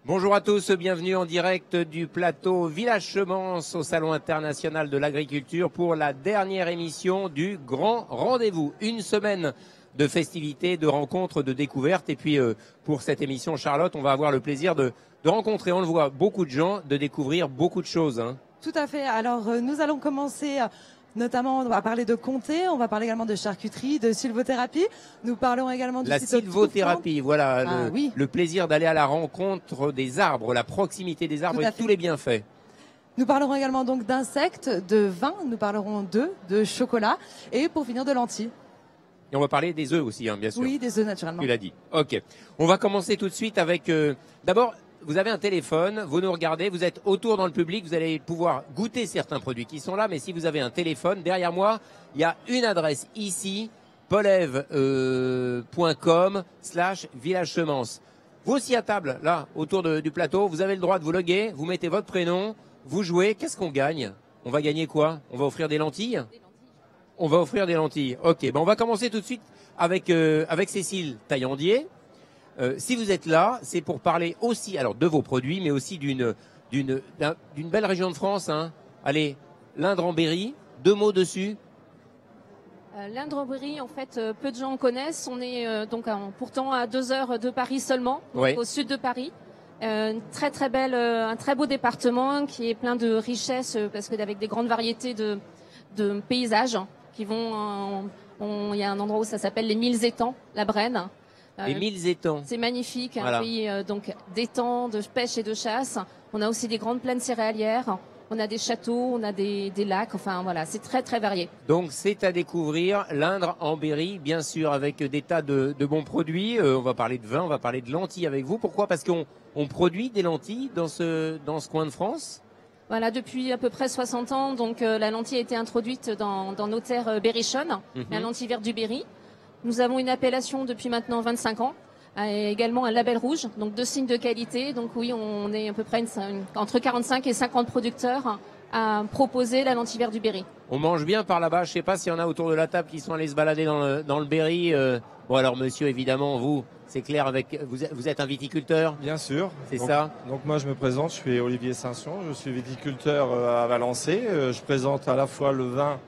Bonjour à tous, bienvenue en direct du plateau Village Chemance au Salon international de l'agriculture pour la dernière émission du Grand Rendez-vous. Une semaine de festivités, de rencontres, de découvertes. Et puis pour cette émission, Charlotte, on va avoir le plaisir de rencontrer, on le voit, beaucoup de gens, de découvrir beaucoup de choses. Hein. Tout à fait. Alors nous allons commencer... Notamment, on va parler de comté, on va parler également de charcuterie, de sylvothérapie. Nous parlons également du la site sylvothérapie, voilà, oui. le plaisir d'aller à la rencontre des arbres, la proximité des arbres et tous les bienfaits. Nous parlerons également donc d'insectes, de vin, nous parlerons d'œufs, de chocolat et pour finir de lentilles. Et on va parler des œufs aussi, hein, bien sûr. Oui, des œufs naturellement. Tu l'as dit. Ok. On va commencer tout de suite avec... D'abord, vous avez un téléphone, vous nous regardez, vous êtes autour dans le public, vous allez pouvoir goûter certains produits qui sont là, mais si vous avez un téléphone, derrière moi, il y a une adresse ici, polève.com/Village Chemance. Vous aussi à table, là, autour du plateau, vous avez le droit de vous loguer, vous mettez votre prénom, vous jouez, qu'est-ce qu'on gagne? On va gagner quoi? On va offrir des lentilles? On va offrir des lentilles. Ok, ben on va commencer tout de suite avec Cécile Taillandier. Si vous êtes là, c'est pour parler aussi, alors de vos produits, mais aussi d'une belle région de France. Hein. Allez, l'Indre-en-Berry, 2 mots dessus. L'Indre-en-Berry, en fait, peu de gens connaissent. On est pourtant à 2 heures de Paris seulement, Ouais. au sud de Paris. Très très belle, un très beau département qui est plein de richesses parce qu'avec des grandes variétés de paysages qui vont. Il y a un endroit où ça s'appelle les 1000 étangs, la Brenne. Les 1000 étangs. C'est magnifique, voilà. Un pays donc d'étangs, de pêche et de chasse. On a aussi des grandes plaines céréalières, on a des châteaux, on a des lacs, enfin voilà, c'est très très varié. Donc c'est à découvrir, l'Indre-en-Berry, bien sûr, avec des tas de bons produits. On va parler de vin, on va parler de lentilles avec vous. Pourquoi? Parce qu'on produit des lentilles dans ce coin de France. Voilà, depuis à peu près 60 ans, donc la lentille a été introduite dans nos terres berrichonnes, la lentille verte du Berry. Nous avons une appellation depuis maintenant 25 ans, et également un label rouge, donc 2 signes de qualité. Donc oui, on est à peu près entre 45 et 50 producteurs à proposer la lentille verte du Berry. On mange bien par là-bas. Je ne sais pas s'il y en a autour de la table qui sont allés se balader dans le Berry. Bon alors monsieur, évidemment, vous, c'est clair, vous êtes un viticulteur? Bien sûr. C'est ça. Donc moi je me présente, je suis Olivier Saint-Sion, je suis viticulteur à Valençay. Je présente à la fois le vin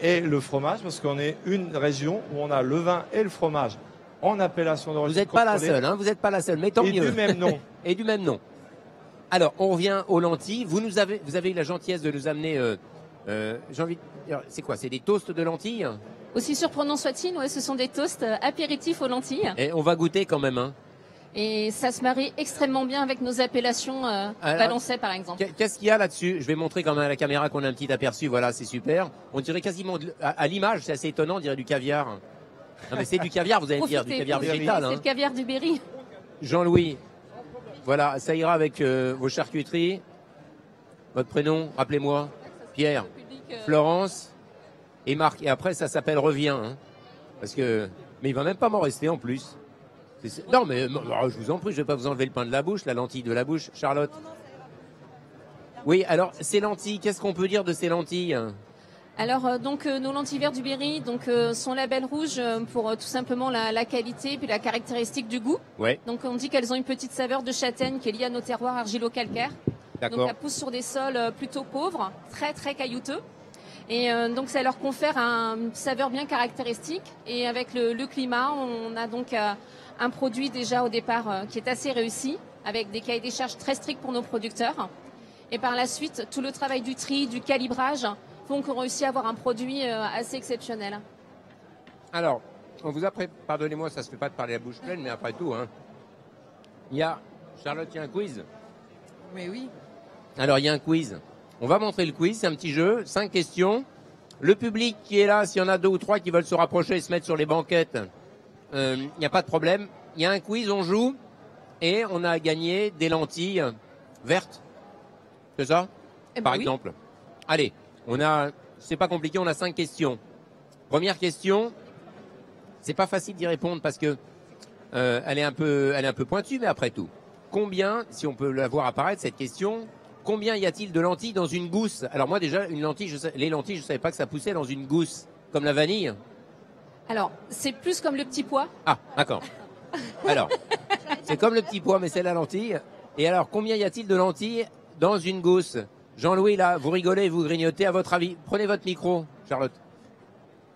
et le fromage, parce qu'on est une région où on a le vin et le fromage en appellation d'origine. Vous n'êtes pas la seule, hein, vous n'êtes pas la seule, mais tant mieux. Et du même nom. Et du même nom. Alors, on revient aux lentilles. Vous avez eu la gentillesse de nous amener, j'ai envie de dire, c'est quoi? C'est des toasts de lentilles? Aussi surprenant soit-il, ouais, ce sont des toasts apéritifs aux lentilles. Et on va goûter quand même, hein. Et ça se marie extrêmement bien avec nos appellations Valençay par exemple. Qu'est-ce qu'il y a là-dessus? Je vais montrer quand même à la caméra qu'on a un petit aperçu. Voilà, c'est super. On dirait quasiment, à l'image, c'est assez étonnant, on dirait du caviar. Non mais c'est du caviar, vous allez me dire, du caviar végétal. C'est le caviar du Berry. Jean-Louis, voilà, ça ira avec vos charcuteries. Votre prénom, rappelez-moi. Pierre, Florence et Marc. Et après, ça s'appelle Revient. Hein, parce que, mais il va même pas m'en rester en plus. Non, mais je vous en prie, je vais pas vous enlever le pain de la bouche, la lentille de la bouche. Charlotte? Oui, alors, ces lentilles, qu'est-ce qu'on peut dire de ces lentilles? Alors, nos lentilles vertes du Berry sont label rouge pour tout simplement la qualité et puis la caractéristique du goût. Ouais. Donc, on dit qu'elles ont une petite saveur de châtaigne qui est liée à nos terroirs argilo-calcaires. D'accord. Donc, elles poussent sur des sols plutôt pauvres, très très caillouteux. Et donc, ça leur confère une saveur bien caractéristique. Et avec le climat, on a donc un produit déjà au départ qui est assez réussi, avec des cahiers des charges très stricts pour nos producteurs. Et par la suite, tout le travail du tri, du calibrage, font qu'on réussit à avoir un produit assez exceptionnel. Alors, on vous a pardonnez-moi, ça se fait pas de parler la bouche pleine, mais après tout, hein. Charlotte, il y a un quiz. Mais oui. Alors, il y a un quiz. On va montrer le quiz, c'est un petit jeu, 5 questions. Le public qui est là, s'il y en a 2 ou 3 qui veulent se rapprocher et se mettre sur les banquettes, il n'y a pas de problème. Il y a un quiz, on joue, et on a gagné des lentilles vertes. C'est ça? Par exemple. Allez, c'est pas compliqué, on a 5 questions. Première question, c'est pas facile d'y répondre parce que elle est un peu pointue, mais après tout. Combien, si on peut la voir apparaître cette question, combien y a-t-il de lentilles dans une gousse? Alors moi déjà, les lentilles, je savais pas que ça poussait dans une gousse, comme la vanille. Alors, c'est plus comme le petit pois. Ah, d'accord. Alors, c'est comme le petit pois, mais c'est la lentille. Et alors, combien y a-t-il de lentilles dans une gousse? Jean-Louis, là, vous rigolez, vous grignotez, à votre avis. Prenez votre micro, Charlotte.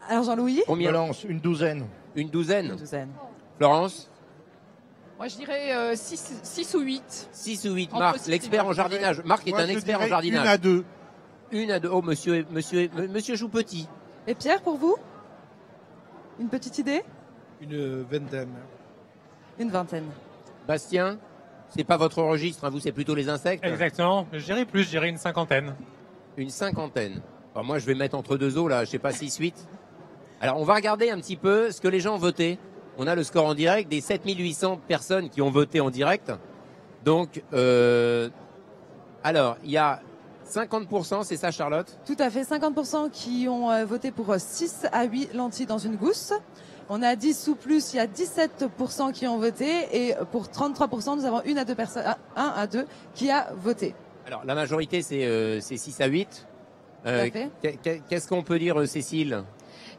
Alors Jean-Louis? Combien? Balance, une douzaine. Une douzaine. Une douzaine. Florence? Moi, je dirais 6 ou 8. 6 ou 8. Entre Marc, six et l'expert en huit. jardinage. Marc est Moi, un je expert en dirais jardinage. Une à deux. Une à deux. Oh, monsieur joue petit. Et Pierre, pour vous? Une petite idée? Une vingtaine. Une vingtaine. Bastien, c'est pas votre registre, hein, vous, c'est plutôt les insectes. Exactement. Je dirais plus, je dirais une cinquantaine. Une cinquantaine. Alors moi, je vais mettre entre deux eaux, là, je sais pas, 6, 8. Alors, on va regarder un petit peu ce que les gens ont voté. On a le score en direct des 7800 personnes qui ont voté en direct. Donc, alors, il y a 50%, c'est ça, Charlotte? Tout à fait, 50% qui ont voté pour 6 à 8 lentilles dans une gousse. On a 10 ou plus, il y a 17% qui ont voté. Et pour 33%, nous avons 1 à 2 personnes, 1 à 2 qui a voté. Alors, la majorité, c'est 6 à 8. Tout à fait. Qu'est-ce qu'on peut dire, Cécile?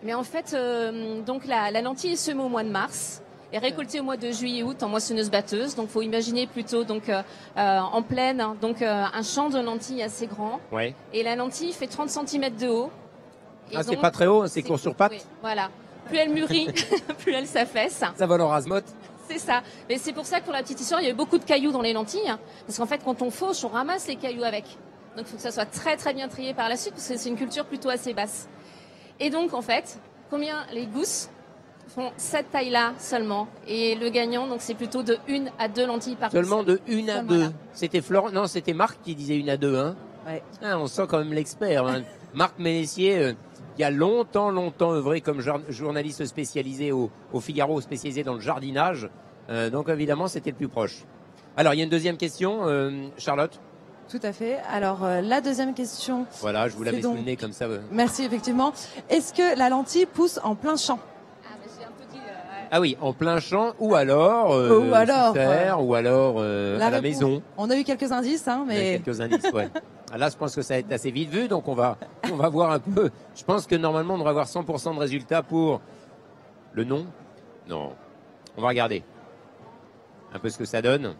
Mais en fait, donc la lentille est semée au mois de mars et récoltée au mois de juillet-août en moissonneuse-batteuse. Donc, faut imaginer plutôt donc en plaine, hein, donc un champ de lentilles assez grand. Ouais. Et la lentille fait 30 cm de haut. Et Ah, c'est donc, pas très haut, hein, c'est court sur pattes. oui, voilà. Plus elle mûrit, plus elle s'affaisse. Ça vole en rase-motte. C'est ça. Mais c'est pour ça que pour la petite histoire, il y a eu beaucoup de cailloux dans les lentilles. Hein, parce qu'en fait, quand on fauche, on ramasse les cailloux avec. Donc, il faut que ça soit très très bien trié par la suite parce que c'est une culture plutôt assez basse. Et donc, en fait, combien les gousses font cette taille-là seulement. Et le gagnant, donc, c'est plutôt de 1 à 2 lentilles par Seulement gousse. de 1 à Seulement 2. là. C'était Florent, non, c'était Marc qui disait 1 à 2, hein. Ouais. Ah, on sent quand même l'expert, hein. Marc Ménessier, qui a longtemps œuvré comme journaliste spécialisé au Figaro, spécialisé dans le jardinage. Donc évidemment, c'était le plus proche. Alors, il y a une deuxième question, Charlotte. Tout à fait. Alors, la deuxième question. Voilà, je vous la C'est mets sous donc- le nez comme ça. Merci, effectivement. Est-ce que la lentille pousse en plein champ? Ah, mais j'ai un peu dit, Ah oui, en plein champ, ou alors, Ou alors, sous terre, ou alors à la réponse- maison. On a eu quelques indices, hein, Il y a mais quelques indices, ouais. Ah, là, je pense que ça va être assez vite vu, donc on va voir un peu. Je pense que normalement, on devrait avoir 100% de résultats pour le nom. Non. On va regarder un peu ce que ça donne.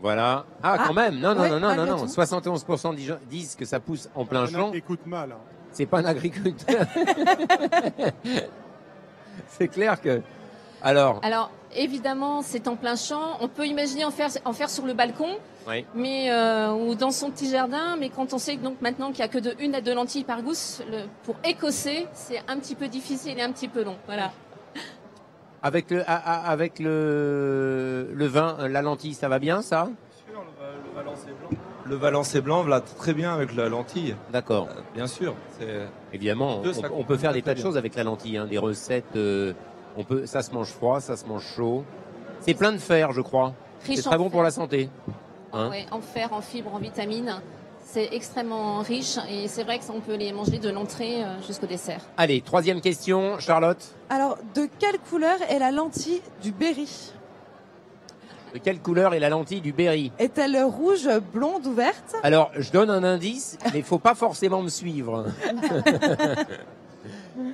Voilà. Ah, quand même. Non, ouais, non. malgré tout. 71% disent que ça pousse en plein champ. Écoute mal. Hein. C'est pas un agriculteur. C'est clair que. Alors. Alors, évidemment, c'est en plein champ. On peut imaginer en faire sur le balcon, Oui. mais ou dans son petit jardin. Mais quand on sait que donc maintenant qu'il y a que de 1 à 2 lentilles par gousse, pour écosser, c'est un petit peu difficile et un petit peu long. Voilà. Avec le vin, la lentille, ça va bien, ça? Le Valençay blanc va très bien avec la lentille. D'accord. Bien sûr. C'est Évidemment, Deux, ça on peut faire des tas de très choses avec la lentille, hein, des recettes. Ça se mange froid, ça se mange chaud. C'est plein de fer, je crois. Riche C'est en très bon fer. pour la santé. Hein. Ouais, en fer, en fibres, en vitamines. C'est extrêmement riche et c'est vrai qu'on peut les manger de l'entrée jusqu'au dessert. Allez, troisième question, Charlotte. alors, de quelle couleur est la lentille du Berry? De quelle couleur est la lentille du Berry? Est-elle rouge, blonde ou verte? Alors, je donne un indice, mais il faut pas forcément me suivre.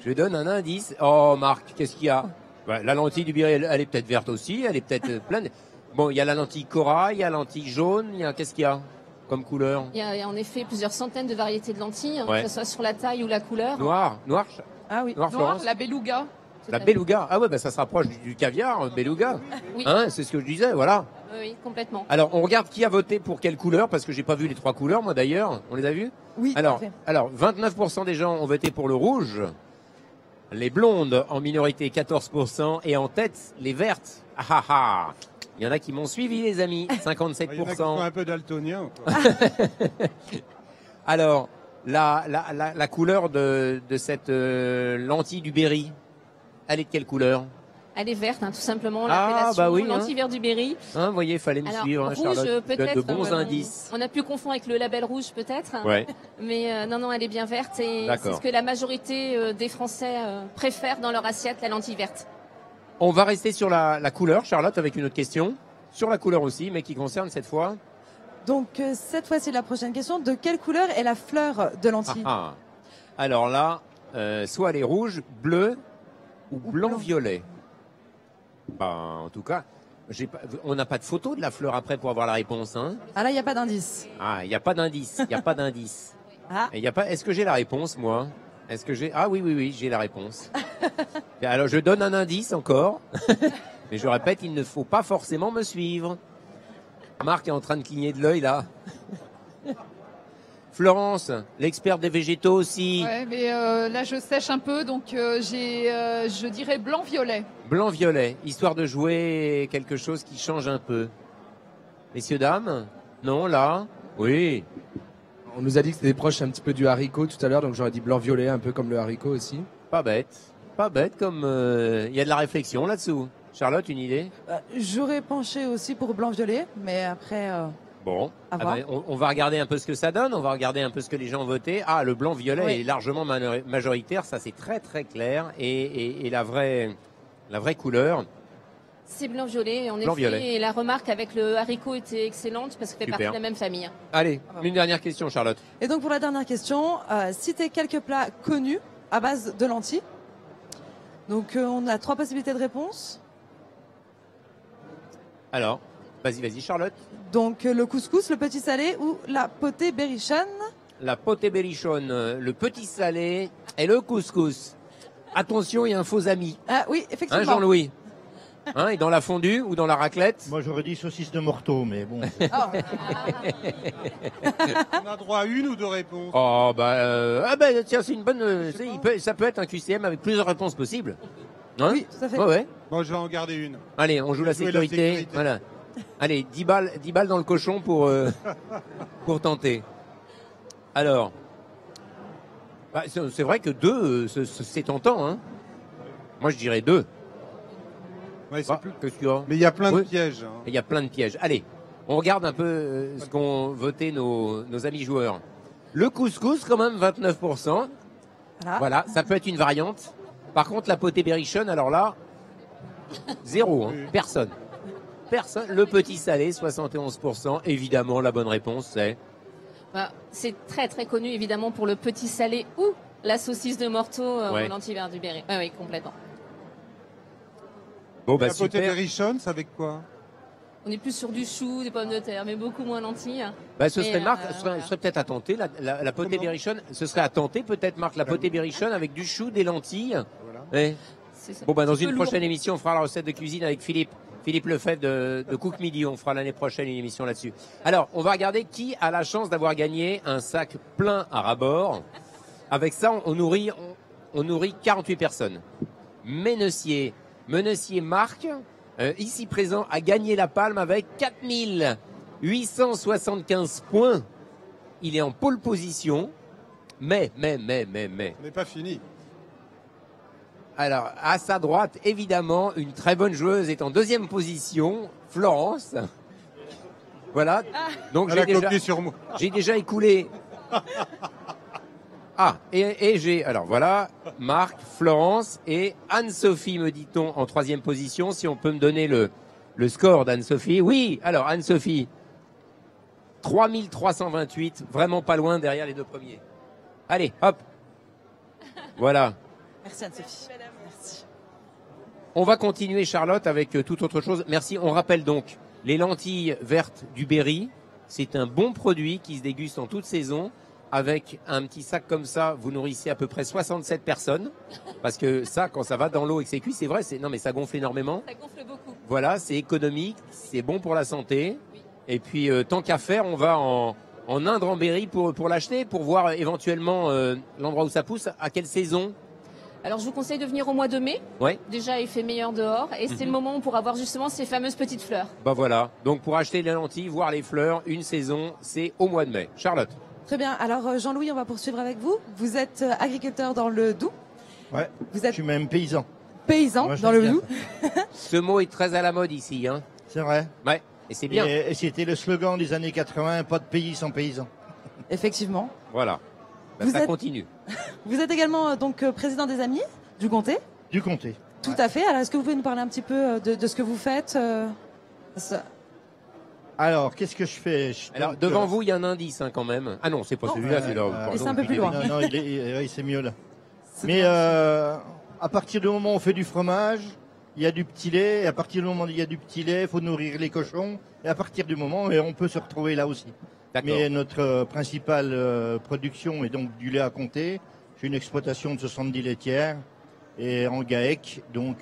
Je donne un indice. Oh, Marc, qu'est-ce qu'il y a? Ouais, la lentille du Berry, elle est peut-être verte aussi, elle est peut-être pleine. Bon, il y a la lentille corail, il y a la lentille jaune, qu'est-ce qu'il y a comme couleur? Il y a en effet plusieurs centaines de variétés de lentilles, Ouais. que ce soit sur la taille ou la couleur. Noir, Ah oui. noir, Noir, Florence. la beluga. Tout La à fait. beluga. Ah ouais, bah ça se rapproche du caviar, beluga. Oui. Hein, c'est ce que je disais, voilà. Oui, complètement. Alors, on regarde qui a voté pour quelle couleur, parce que j'ai pas vu les trois couleurs, moi d'ailleurs. On les a vues? Oui, tout à Alors, fait. 29% des gens ont voté pour le rouge. Les blondes en minorité 14% et en tête les vertes. Ah ah ah. Il y en a qui m'ont suivi les amis, Il y en a qui sont 57%. un peu daltoniens. quoi. Alors la couleur de cette lentille du Berry, elle est de quelle couleur? Elle est verte, hein, tout simplement. Ah, L'appellation bah oui, hein. lentille vert du Berry. Hein, vous voyez, fallait me Alors, suivre, hein, rouge, Charlotte. Je donne peut-être. de bons on- indices. On a pu confondre avec le label rouge, peut-être. Ouais. Mais non, elle est bien verte et D'accord. c'est ce que la majorité des Français préfèrent dans leur assiette, la lentille verte. On va rester sur la couleur, Charlotte, avec une autre question. Sur la couleur aussi, mais qui concerne cette fois. Donc, cette fois-ci, la prochaine question. De quelle couleur est la fleur de Ah, lentille? ah. Alors là, soit elle est rouge, bleue ou blanc-violet. Bah, en tout cas, On n'a pas de photo de la fleur après pour avoir la réponse, hein. Ah là, il n'y a pas d'indice. Ah, il n'y a pas d'indice. Il n'y a pas d'indice. Ah. Et il y a pas. Est-ce que j'ai la réponse, moi? Est-ce que j'ai? Ah oui, j'ai la réponse. Alors, je donne un indice encore. Mais je répète, il ne faut pas forcément me suivre. Marc est en train de cligner de l'œil, là. Florence, l'experte des végétaux aussi. Ouais, mais là je sèche un peu, donc je dirais blanc-violet. Blanc-violet, histoire de jouer quelque chose qui change un peu. Messieurs, dames? Non, là? Oui. On nous a dit que c'était proche un petit peu du haricot tout à l'heure, donc j'aurais dit blanc-violet, un peu comme le haricot aussi. Pas bête. Pas bête, comme il y a de la réflexion là-dessous. Charlotte, une idée? J'aurais penché aussi pour blanc-violet, mais après... Bon, À voir. on va regarder un peu ce que ça donne, on va regarder un peu ce que les gens ont voté. Ah, le blanc-violet Oui. est largement majoritaire, ça c'est très très clair. Et la vraie couleur, C'est blanc-violet, en Blanc-violet. effet. Et la remarque avec le haricot était excellente parce que ça fait Super. partie de la même famille. allez, une dernière question Charlotte. Et donc pour la dernière question, citez quelques plats connus à base de lentilles. Donc on a 3 possibilités de réponse. Alors, vas-y Charlotte. Donc le couscous, le petit salé ou la potée berrichonne. La potée berrichonne, le petit salé et le couscous. Attention, il y a un faux ami. Ah oui, Hein, effectivement. Jean-Louis? Hein, et dans la fondue ou dans la raclette? Moi, j'aurais dit saucisse de morteau, mais bon. Ah, On a droit à une ou deux réponses. Oh tiens, c'est une bonne. Ça peut être un QCM avec plusieurs réponses possibles. Hein? oui, tout à fait. Ouais. Bon, je vais en garder une. Allez, on joue la Jouer la sécurité. sécurité. Voilà. Allez, 10 balles dans le cochon pour tenter. Alors, c'est vrai que 2, c'est tentant, hein. Moi, je dirais 2. Ouais, c'est plus- Qu'est-ce qu'il y a? Mais il y a plein de Oui. pièges. hein. Il y a plein de pièges. Allez, on regarde un peu ce qu'ont voté nos amis joueurs. Le couscous, quand même, 29%. Voilà, ça peut être une variante. Par contre, la potée berrichonne, alors là, 0, hein. Personne. Le petit salé, 71%. Évidemment, la bonne réponse, c'est... Bah, c'est très très connu évidemment pour le petit salé ou la saucisse de morteau Ouais. au lentilles vert du Berry. Oui, complètement. Bon, La potée super. berrichonne, c'est avec quoi? On est plus sur du chou, des pommes de terre, mais beaucoup moins lentilles. Ce serait, Et, Marc, voilà. ce serait peut-être à tenter, la potée Comment berrichonne. Ce serait à tenter, peut-être, Marc, la potée berrichonne avec du chou, des lentilles. Voilà. Ouais. C'est ça. Bon, dans Un petit une peu lourd. prochaine émission, on fera la recette de cuisine avec Philippe Lefebvre de Cook Midi. On fera l'année prochaine une émission là-dessus. Alors, on va regarder qui a la chance d'avoir gagné un sac plein à rabord. Avec ça, on nourrit 48 personnes. Menessier Marc, ici présent, a gagné la palme avec 4875 points. Il est en pole position. Mais. On n'est pas fini. Alors, à sa droite, évidemment, une très bonne joueuse est en deuxième position, Florence. Voilà. Donc, Elle a copié sur moi. j'ai déjà écoulé. Ah, et j'ai, alors voilà, Marc, Florence et Anne-Sophie, me dit-on, en troisième position. Si on peut me donner le score d'Anne-Sophie. Oui, alors Anne-Sophie, 3328, vraiment pas loin derrière les deux premiers. Allez, hop. Voilà. Merci Anne-Sophie. Merci. On va continuer, Charlotte, avec toute autre chose. Merci. On rappelle donc les lentilles vertes du Berry. C'est un bon produit qui se déguste en toute saison. Avec un petit sac comme ça, vous nourrissez à peu près 67 personnes. Parce que ça, quand ça va dans l'eau et que c'est cuit, c'est vrai, non mais ça gonfle énormément. Ça gonfle beaucoup. Voilà, c'est économique, c'est bon pour la santé. Et puis, tant qu'à faire, on va en Inde, en Berry pour l'acheter, pour voir éventuellement l'endroit où ça pousse. À quelle saison? Alors je vous conseille de venir au mois de mai. Ouais. Déjà, il fait meilleur dehors et c'est le moment où on pourra voir justement ces fameuses petites fleurs. Bah voilà. Donc pour acheter les lentilles, voir les fleurs, une saison, c'est au mois de mai. Charlotte. Très bien. Alors Jean-Louis, on va poursuivre avec vous. Vous êtes agriculteur dans le Doubs. Ouais. Vous Je êtes suis même paysan. paysan Moi, je dans l'aime le bien. Doubs. Ce mot est très à la mode ici, hein. C'est vrai. Ouais. Et c'est bien. Et c'était le slogan des années 80, pas de pays sans paysans. Effectivement. Voilà. Bah, Vous ça êtes- continue. Vous êtes également donc président des Amis du Comté. Du comté. Tout à fait. Alors est-ce que vous pouvez nous parler un petit peu de ce que vous faites ça- Alors, qu'est-ce que je fais? Alors devant vous, il y a un indice hein, quand même. Ah non, c'est pas celui-là, c'est là. Euh, Et c'est un peu plus loin. Non, c'est mieux là. c'est Mais bien. à partir du moment où on fait du fromage, il y a du petit lait, et à partir du moment où il y a du petit lait, il faut nourrir les cochons, et à partir du moment, et on peut se retrouver là aussi. Mais notre principale production est donc du lait à compter. J'ai une exploitation de 70 laitières, et en GAEC, donc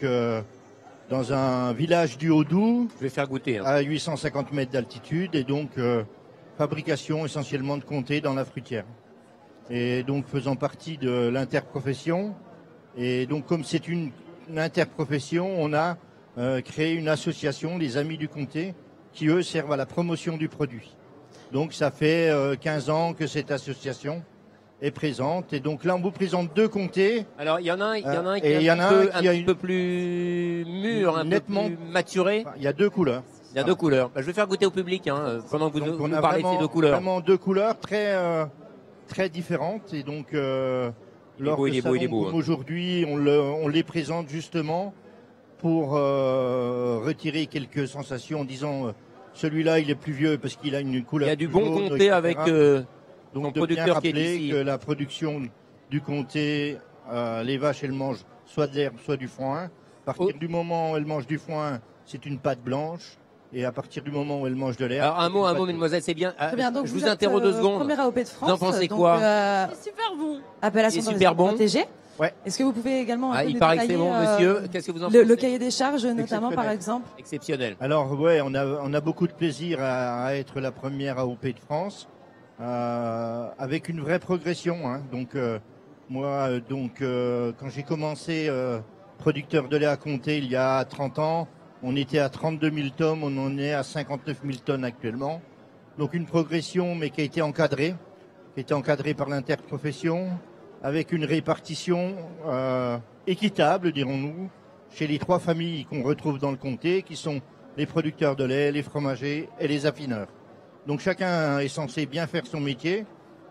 dans un village du Haut-Doubs. Je vais faire goûter. À 850 mètres d'altitude, et donc fabrication essentiellement de comté dans la fruitière. Et donc faisant partie de l'interprofession. Et donc comme c'est une interprofession, on a créé une association, les Amis du Comté, qui eux servent à la promotion du produit. Donc ça fait 15 ans que cette association est présente. Et donc là, on vous présente 2 comtés. Alors il y en a un qui est un petit peu plus mûr, nettement plus maturé. Il y a 2 couleurs. Il y a 2 couleurs. Je vais faire goûter au public pendant que vous nous parlez de ces 2 couleurs. Vraiment 2 couleurs très différentes. Et donc lors de salon comme aujourd'hui, on les présente justement pour retirer quelques sensations en disant celui-là il est plus vieux parce qu'il a une couleur. Il y a du bon jaune, comté etc. avec donc son de producteur qui est bien ici. rappeler que la production du comté, les vaches elles mangent soit de l'herbe soit du foin. À partir du moment où elles mangent du foin, c'est une pâte blanche. Et à partir du moment où elles mangent de l'herbe. Alors un mot, mesdemoiselles, c'est bien. Très bien, donc je vous interromps 2 secondes. Premier AOP de France. Vous en pensez donc, quoi C'est super bon. Appellation C'est super bon. protégée. Ouais. Est-ce que vous pouvez également un peu Il nous paraît que c'est détailler, bon, monsieur. Qu'est-ce que vous en pensez? Le cahier des charges, notamment, par exemple. Exceptionnel. Alors ouais, on a beaucoup de plaisir à être la première AOP de France, avec une vraie progression. Hein. Donc moi, quand j'ai commencé producteur de lait à Comté il y a 30 ans, on était à 32 000 tonnes, on en est à 59 000 tonnes actuellement. Donc une progression, mais qui a été encadrée par l'interprofession, avec une répartition équitable, dirons-nous, chez les 3 familles qu'on retrouve dans le comté, qui sont les producteurs de lait, les fromagers et les affineurs. Donc chacun est censé bien faire son métier.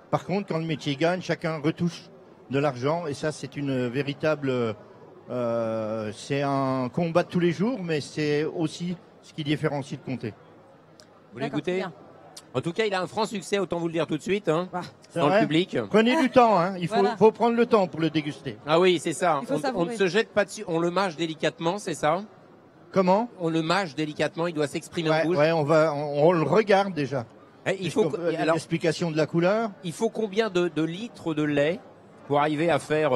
Par contre, quand le métier gagne, chacun retouche de l'argent, et ça c'est une véritable... c'est un combat de tous les jours, mais c'est aussi ce qui différencie le comté. Vous voulez goûter? En tout cas, il a un franc succès, autant vous le dire tout de suite, dans vrai. le public. Prenez du temps, hein. Il faut prendre le temps pour le déguster. Ah oui, c'est ça. On ne se savourer. jette pas dessus, on le mâche délicatement, c'est ça? Comment? On le mâche délicatement, il doit s'exprimer en bouche. Ouais, on le regarde déjà. Il faut l'explication de la couleur. Il faut combien de litres de lait pour arriver à faire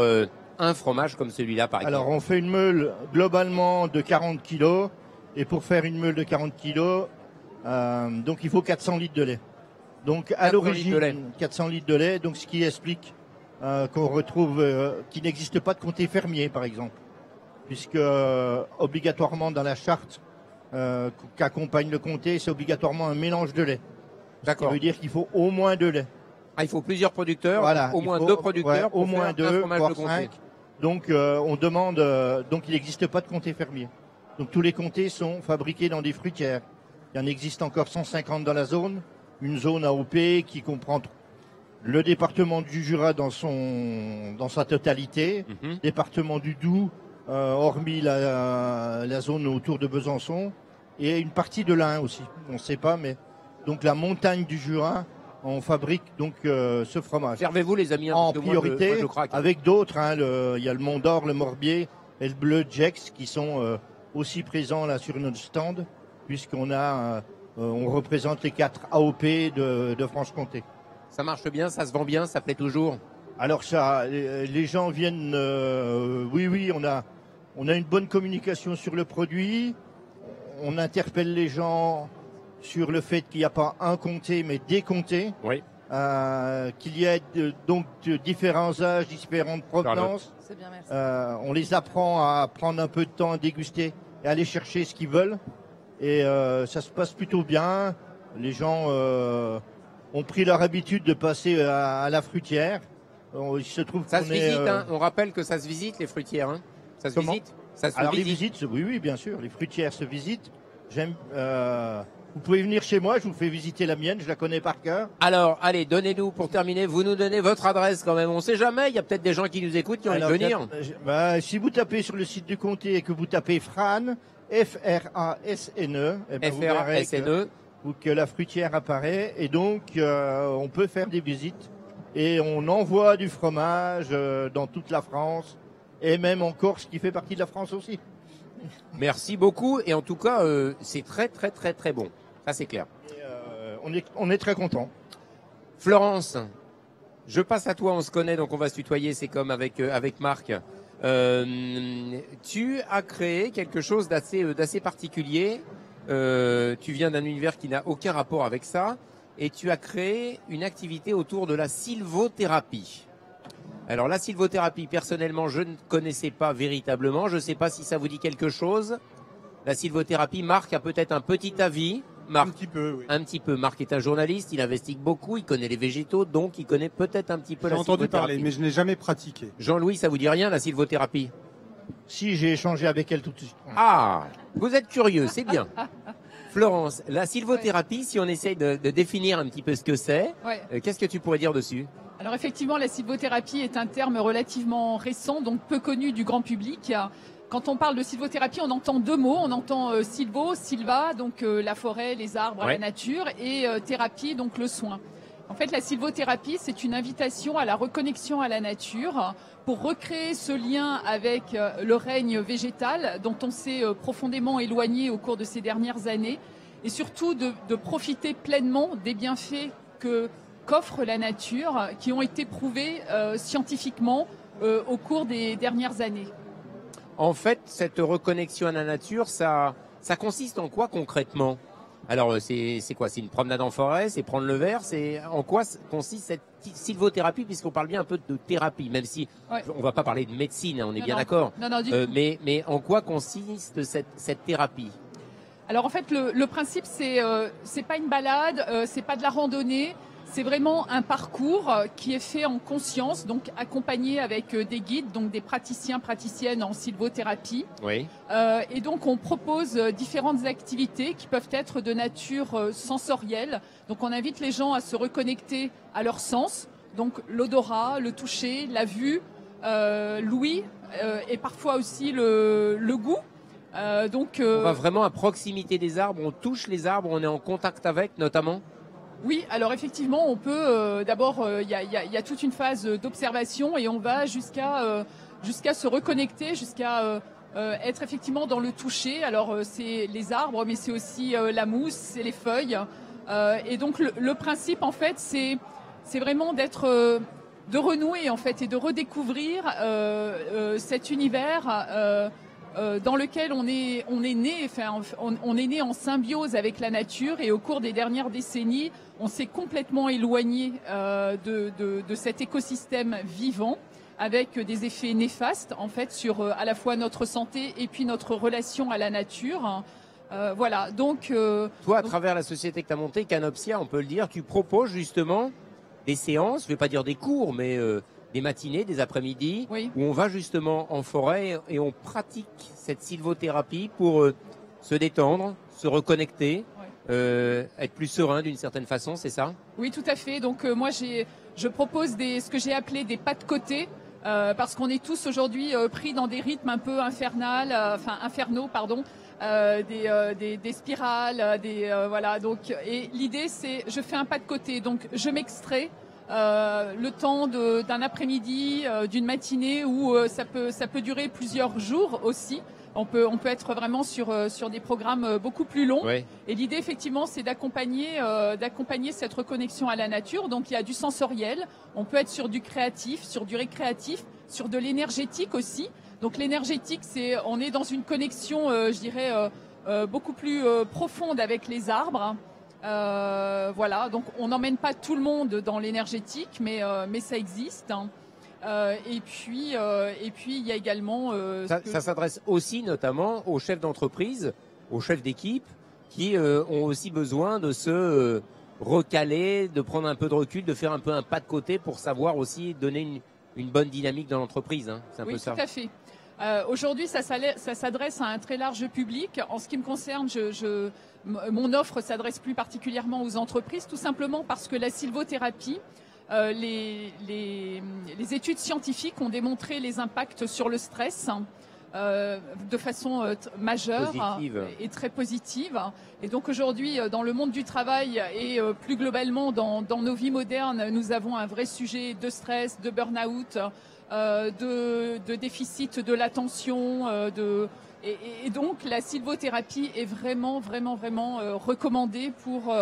un fromage comme celui-là, par exemple? Alors, on fait une meule globalement de 40 kilos. Et pour faire une meule de 40 kilos, donc il faut 400 litres de lait. Donc à l'origine, 400 litres de lait. Donc ce qui explique qu'on retrouve, qu'il n'existe pas de comté fermier, par exemple. Puisque obligatoirement dans la charte qu'accompagne le comté, c'est obligatoirement un mélange de lait. D'accord. Ça veut dire qu'il faut au moins 2 laits. Ah, il faut plusieurs producteurs, Voilà, au moins 2 producteurs, au moins 2, voire 5. comté. Donc on demande, donc il n'existe pas de comté fermier. Donc tous les comtés sont fabriqués dans des fruitières. Il y en existe encore 150 dans la zone, une zone AOP qui comprend le département du Jura dans sa totalité, département du Doubs, hormis la zone autour de Besançon, et une partie de l'Ain aussi. On ne sait pas, mais donc la montagne du Jura, on fabrique donc ce fromage. Servez-vous les amis en priorité, avec d'autres. Hein, il y a le Mont d'Or, le Morbier et le Bleu Jex qui sont aussi présents là sur notre stand, puisqu'on on représente les 4 AOP de Franche-Comté. Ça marche bien, ça se vend bien, ça plaît toujours? Alors ça, les gens viennent. Oui, on a une bonne communication sur le produit. On interpelle les gens sur le fait qu'il n'y a pas un comté, mais des comtés. Oui. Qu'il y ait donc de différents âges, différentes provenances. C'est bien, merci. On les apprend à prendre un peu de temps à déguster et à aller chercher ce qu'ils veulent. Et ça se passe plutôt bien. Les gens ont pris leur habitude de passer à la fruitière. Il se trouve ça se visite, hein. On rappelle que ça se visite, les fruitières. Hein. Ça se visite. Ça se Alors visite. les visites, oui, bien sûr. Les fruitières se visitent. Vous pouvez venir chez moi, je vous fais visiter la mienne, je la connais par cœur. Alors, allez, donnez-nous, pour terminer, vous nous donnez votre adresse quand même. On sait jamais, il y a peut-être des gens qui nous écoutent qui ont envie de venir. Si vous tapez sur le site du comté et que vous tapez Frasne, F-R-A-S-N-E, vous verrez que la fruitière apparaît. Et donc, on peut faire des visites. Et on envoie du fromage dans toute la France, et même en Corse, qui fait partie de la France aussi. Merci beaucoup. Et en tout cas, c'est très, très, très, très bon. Ça, c'est clair. Et, on est très content. Florence, je passe à toi. On se connaît, donc on va se tutoyer. C'est comme avec Marc. Tu as créé quelque chose d'assez particulier. Tu viens d'un univers qui n'a aucun rapport avec ça. Et tu as créé une activité autour de la sylvothérapie. Alors la sylvothérapie, personnellement, je ne connaissais pas véritablement. Je ne sais pas si ça vous dit quelque chose. La sylvothérapie, Marc a peut-être un petit avis. Marc, un petit peu, oui. Un petit peu. Marc est un journaliste, il investigue beaucoup, il connaît les végétaux, donc il connaît peut-être un petit peu la sylvothérapie. J'ai entendu parler, mais je n'ai jamais pratiqué. Jean-Louis, ça vous dit rien, la sylvothérapie? Si, j'ai échangé avec elle tout de suite. Ah, vous êtes curieux, c'est bien. Florence, la sylvothérapie, si on essaye de définir un petit peu ce que c'est, qu'est-ce que tu pourrais dire dessus? Alors effectivement, la sylvothérapie est un terme relativement récent, donc peu connu du grand public. Quand on parle de sylvothérapie, on entend deux mots. On entend sylvo, sylva, donc la forêt, les arbres, la nature, et thérapie, donc le soin. En fait, la sylvothérapie, c'est une invitation à la reconnexion à la nature pour recréer ce lien avec le règne végétal dont on s'est profondément éloigné au cours de ces dernières années et surtout de profiter pleinement des bienfaits qu'offre la nature qui ont été prouvés scientifiquement au cours des dernières années. En fait, cette reconnexion à la nature, ça consiste en quoi concrètement? Alors, c'est quoi? C'est une promenade en forêt? C'est prendre le verre? C'est en quoi consiste cette sylvothérapie, puisqu'on parle bien un peu de thérapie, même si on va pas parler de médecine, hein, on est bien d'accord. Mais en quoi consiste cette thérapie? Alors en fait, le principe, c'est pas une balade, c'est pas de la randonnée. C'est vraiment un parcours qui est fait en conscience, donc accompagné avec des guides, donc des praticiennes en sylvothérapie. Oui. Et donc on propose différentes activités qui peuvent être de nature sensorielle. Donc on invite les gens à se reconnecter à leurs sens, donc l'odorat, le toucher, la vue, l'ouïe et parfois aussi le goût. On va vraiment à proximité des arbres, on touche les arbres, on est en contact avec notamment? Oui, alors effectivement, on peut d'abord, il y a toute une phase d'observation et on va jusqu'à se reconnecter, jusqu'à être effectivement dans le toucher. Alors c'est les arbres, mais c'est aussi la mousse, c'est les feuilles. Et donc le principe en fait, c'est vraiment de renouer en fait et de redécouvrir cet univers. Dans lequel on est né, enfin, on est né en symbiose avec la nature et au cours des dernières décennies, on s'est complètement éloigné de cet écosystème vivant avec des effets néfastes en fait sur à la fois notre santé et puis notre relation à la nature. Voilà, donc... Toi, à travers la société que tu as montée, Canopsia, on peut le dire, tu proposes justement des séances, je ne vais pas dire des cours, mais... des matinées, des après-midi, où on va justement en forêt et on pratique cette sylvothérapie pour se détendre, se reconnecter, être plus serein d'une certaine façon, c'est ça? Oui, tout à fait. Donc moi, je propose ce que j'ai appelé des pas de côté, parce qu'on est tous aujourd'hui pris dans des rythmes un peu infernaux, pardon. Des spirales, voilà. Donc, et l'idée, c'est, je fais un pas de côté. Donc, je m'extrais. Le temps d'un après-midi, d'une matinée où ça peut durer plusieurs jours aussi. On peut être vraiment sur des programmes beaucoup plus longs. Oui. Et l'idée effectivement, c'est d'accompagner cette reconnexion à la nature. Donc il y a du sensoriel. On peut être sur du créatif, sur du récréatif, sur de l'énergétique aussi. Donc l'énergétique, on est dans une connexion, je dirais, beaucoup plus profonde avec les arbres. Voilà, donc on n'emmène pas tout le monde dans l'énergétique, mais ça existe. Et puis il y a également... Ça s'adresse aussi notamment aux chefs d'entreprise, aux chefs d'équipe, qui ont aussi besoin de se recaler, de prendre un peu de recul, de faire un peu un pas de côté pour savoir aussi donner une bonne dynamique dans l'entreprise. Hein. C'est un peu ça. Oui, tout à fait. Aujourd'hui, ça s'adresse à un très large public. En ce qui me concerne, mon offre s'adresse plus particulièrement aux entreprises, tout simplement parce que la sylvothérapie, les études scientifiques ont démontré les impacts sur le stress, de façon majeure Positive. et très positive. Et donc aujourd'hui, dans le monde du travail et plus globalement dans nos vies modernes, nous avons un vrai sujet de stress, de burn-out, de déficit de l'attention, et donc la sylvothérapie est vraiment recommandée pour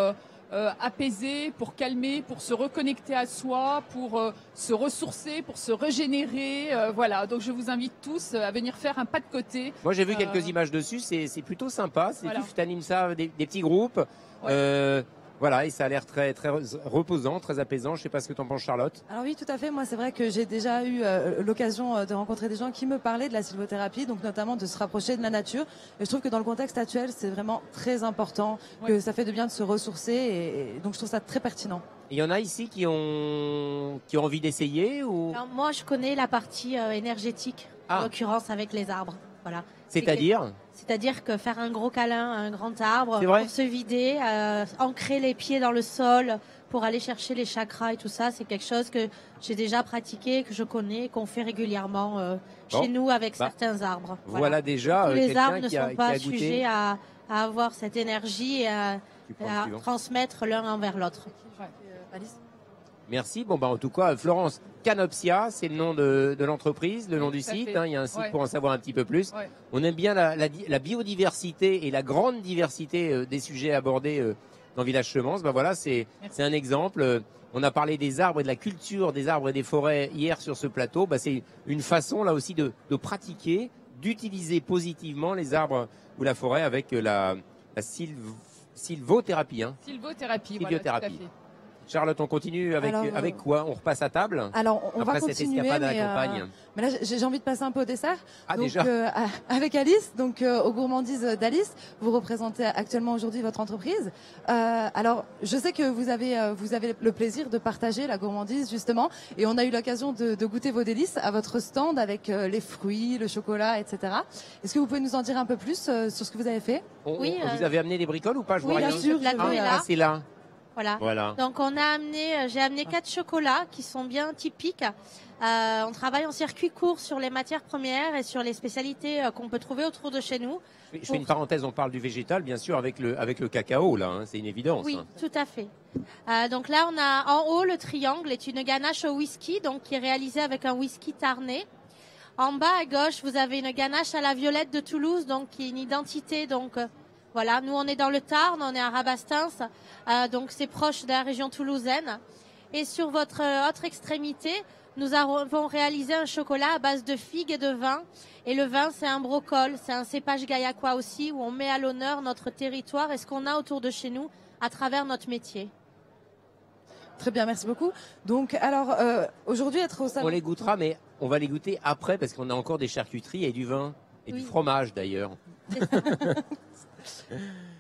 apaiser, pour calmer, pour se reconnecter à soi, pour se ressourcer, pour se régénérer. Voilà, donc je vous invite tous à venir faire un pas de côté. Moi, j'ai vu quelques images dessus, c'est plutôt sympa. Voilà. Tu animes ça, des petits groupes. Voilà, et ça a l'air très reposant, très apaisant. Je sais pas ce que t'en penses, Charlotte. Alors oui, tout à fait. Moi, c'est vrai que j'ai déjà eu l'occasion de rencontrer des gens qui me parlaient de la sylvothérapie, donc notamment de se rapprocher de la nature. Et je trouve que dans le contexte actuel, c'est vraiment très important, que ça fait de bien de se ressourcer. Et donc, je trouve ça très pertinent. Il y en a ici qui ont envie d'essayer ou Alors, moi, je connais la partie énergétique, en l'occurrence avec les arbres. Voilà. C'est-à-dire que faire un gros câlin à un grand arbre pour se vider, ancrer les pieds dans le sol pour aller chercher les chakras et tout ça, c'est quelque chose que j'ai déjà pratiqué, que je connais, qu'on fait régulièrement chez nous avec certains arbres. Voilà déjà tous les arbres ne qui a sont pas goûté. sujets à avoir cette énergie et à transmettre l'un envers l'autre. Alice ? Merci. Bon, en tout cas, Florence, Canopsia, c'est le nom de l'entreprise, le nom du site. Il y a un site pour en savoir un petit peu plus. Ouais. On aime bien la biodiversité et la grande diversité des sujets abordés dans Village Semence. Voilà, c'est un exemple. On a parlé des arbres et de la culture des arbres et des forêts hier sur ce plateau. C'est une façon là aussi de pratiquer, d'utiliser positivement les arbres ou la forêt avec la sylvothérapie. Sylvothérapie. Voilà, tout à fait. Charlotte, on continue avec quoi? On repasse à table? Alors, on va continuer, cette escapade à la campagne. mais là, j'ai envie de passer un peu au dessert. Ah, donc, déjà avec Alice, donc aux gourmandises d'Alice, vous représentez actuellement aujourd'hui votre entreprise. Alors, je sais que vous avez le plaisir de partager la gourmandise justement, et on a eu l'occasion de goûter vos délices à votre stand avec les fruits, le chocolat, etc. Est-ce que vous pouvez nous en dire un peu plus sur ce que vous avez fait? Oui. Vous avez amené des bricoles ou pas? Je vois rien. Bien sûr. C'est là. Voilà. Donc j'ai amené 4 chocolats qui sont bien typiques. On travaille en circuit court sur les matières premières et sur les spécialités qu'on peut trouver autour de chez nous. Je fais une parenthèse, on parle du végétal, bien sûr, avec le cacao, là, c'est une évidence. Oui, tout à fait. Donc là, on a en haut, le triangle est une ganache au whisky, donc qui est réalisée avec un whisky tarné. En bas à gauche, vous avez une ganache à la violette de Toulouse, donc qui est une identité, voilà, nous on est dans le Tarn, on est à Rabastens, donc c'est proche de la région toulousaine. Et sur votre autre extrémité, nous avons réalisé un chocolat à base de figues et de vin. Et le vin, c'est un brocol, c'est un cépage gaillacois aussi, où on met à l'honneur notre territoire et ce qu'on a autour de chez nous à travers notre métier. Très bien, merci beaucoup. Donc, alors, aujourd'hui, être au salon... On les goûtera, mais on va les goûter après, parce qu'on a encore des charcuteries et du vin, et du fromage d'ailleurs.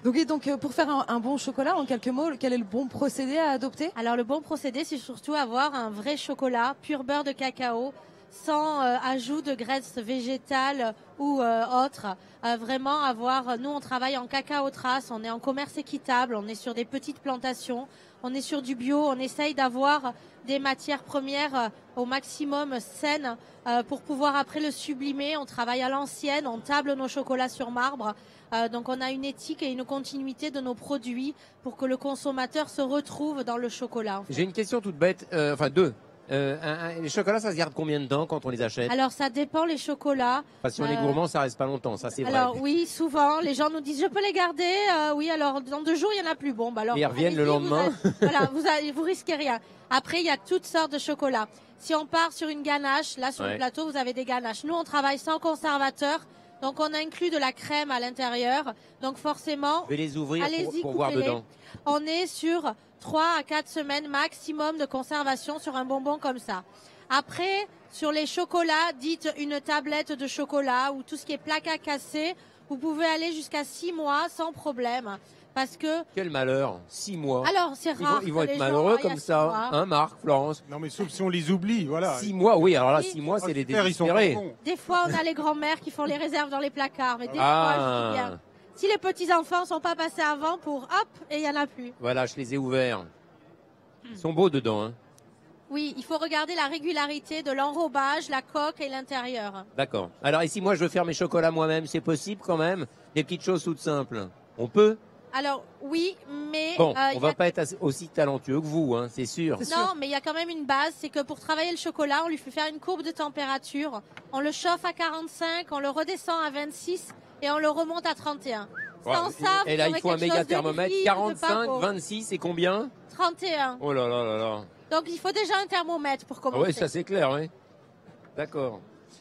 Donc, pour faire un bon chocolat, en quelques mots, quel est le bon procédé à adopter? Alors, le bon procédé, c'est surtout avoir un vrai chocolat, pur beurre de cacao, sans ajout de graisse végétale ou autre. Vraiment avoir, nous on travaille en cacao trace, on est en commerce équitable, on est sur des petites plantations, on est sur du bio, on essaye d'avoir des matières premières au maximum saines pour pouvoir après le sublimer. On travaille à l'ancienne, on table nos chocolats sur marbre. Donc on a une éthique et une continuité de nos produits pour que le consommateur se retrouve dans le chocolat. J'ai une question toute bête, enfin deux. Les chocolats, ça se garde combien de temps quand on les achète? Alors ça dépend les chocolats. Enfin, si on est gourmand, ça reste pas longtemps, ça c'est vrai. Alors oui, souvent les gens nous disent je peux les garder. Oui, alors dans 2 jours il y en a plus. Bon, alors. Et ils reviennent le lendemain. Vous risquez rien. Après il y a toutes sortes de chocolats. Si on part sur une ganache, là sur le plateau vous avez des ganaches. Nous on travaille sans conservateur. Donc on inclut de la crème à l'intérieur. Donc forcément, je vais les ouvrir allez-y, pour voir dedans. On est sur 3 à 4 semaines maximum de conservation sur un bonbon comme ça. Après, sur les chocolats, dites une tablette de chocolat ou tout ce qui est plaque à casser, vous pouvez aller jusqu'à 6 mois sans problème. Parce que... Quel malheur, 6 mois. Alors, c'est rare. Ils vont être malheureux comme ça. Hein, Marc, Florence? Non, mais sauf si on les oublie, voilà. 6 mois, oui, alors là, 6 mois, c'est les désespérés. Des fois, on a les grands-mères qui font les réserves dans les placards, mais des fois, je dis bien. Si les petits-enfants sont pas passés avant pour hop, et il y en a plus. Voilà, je les ai ouverts. Ils sont beaux dedans, hein. Oui, il faut regarder la régularité de l'enrobage, la coque et l'intérieur. D'accord. Alors, et si moi je veux faire mes chocolats moi-même, c'est possible quand même? Des petites choses toutes simples. On peut? Alors oui, mais Bon, il on y va a- pas être aussi talentueux que vous, hein, c'est sûr. non, mais il y a quand même une base, c'est que pour travailler le chocolat, on lui fait faire une courbe de température, on le chauffe à 45, on le redescend à 26 et on le remonte à 31. Sans ça, vous Et là, il aurez faut un quelque chose méga de thermomètre. gris, de 45, pas beau. 26, et combien? 31. Oh là là là là. Donc il faut déjà un thermomètre pour Ah commencer. ouais, ça c'est clair, oui. D'accord.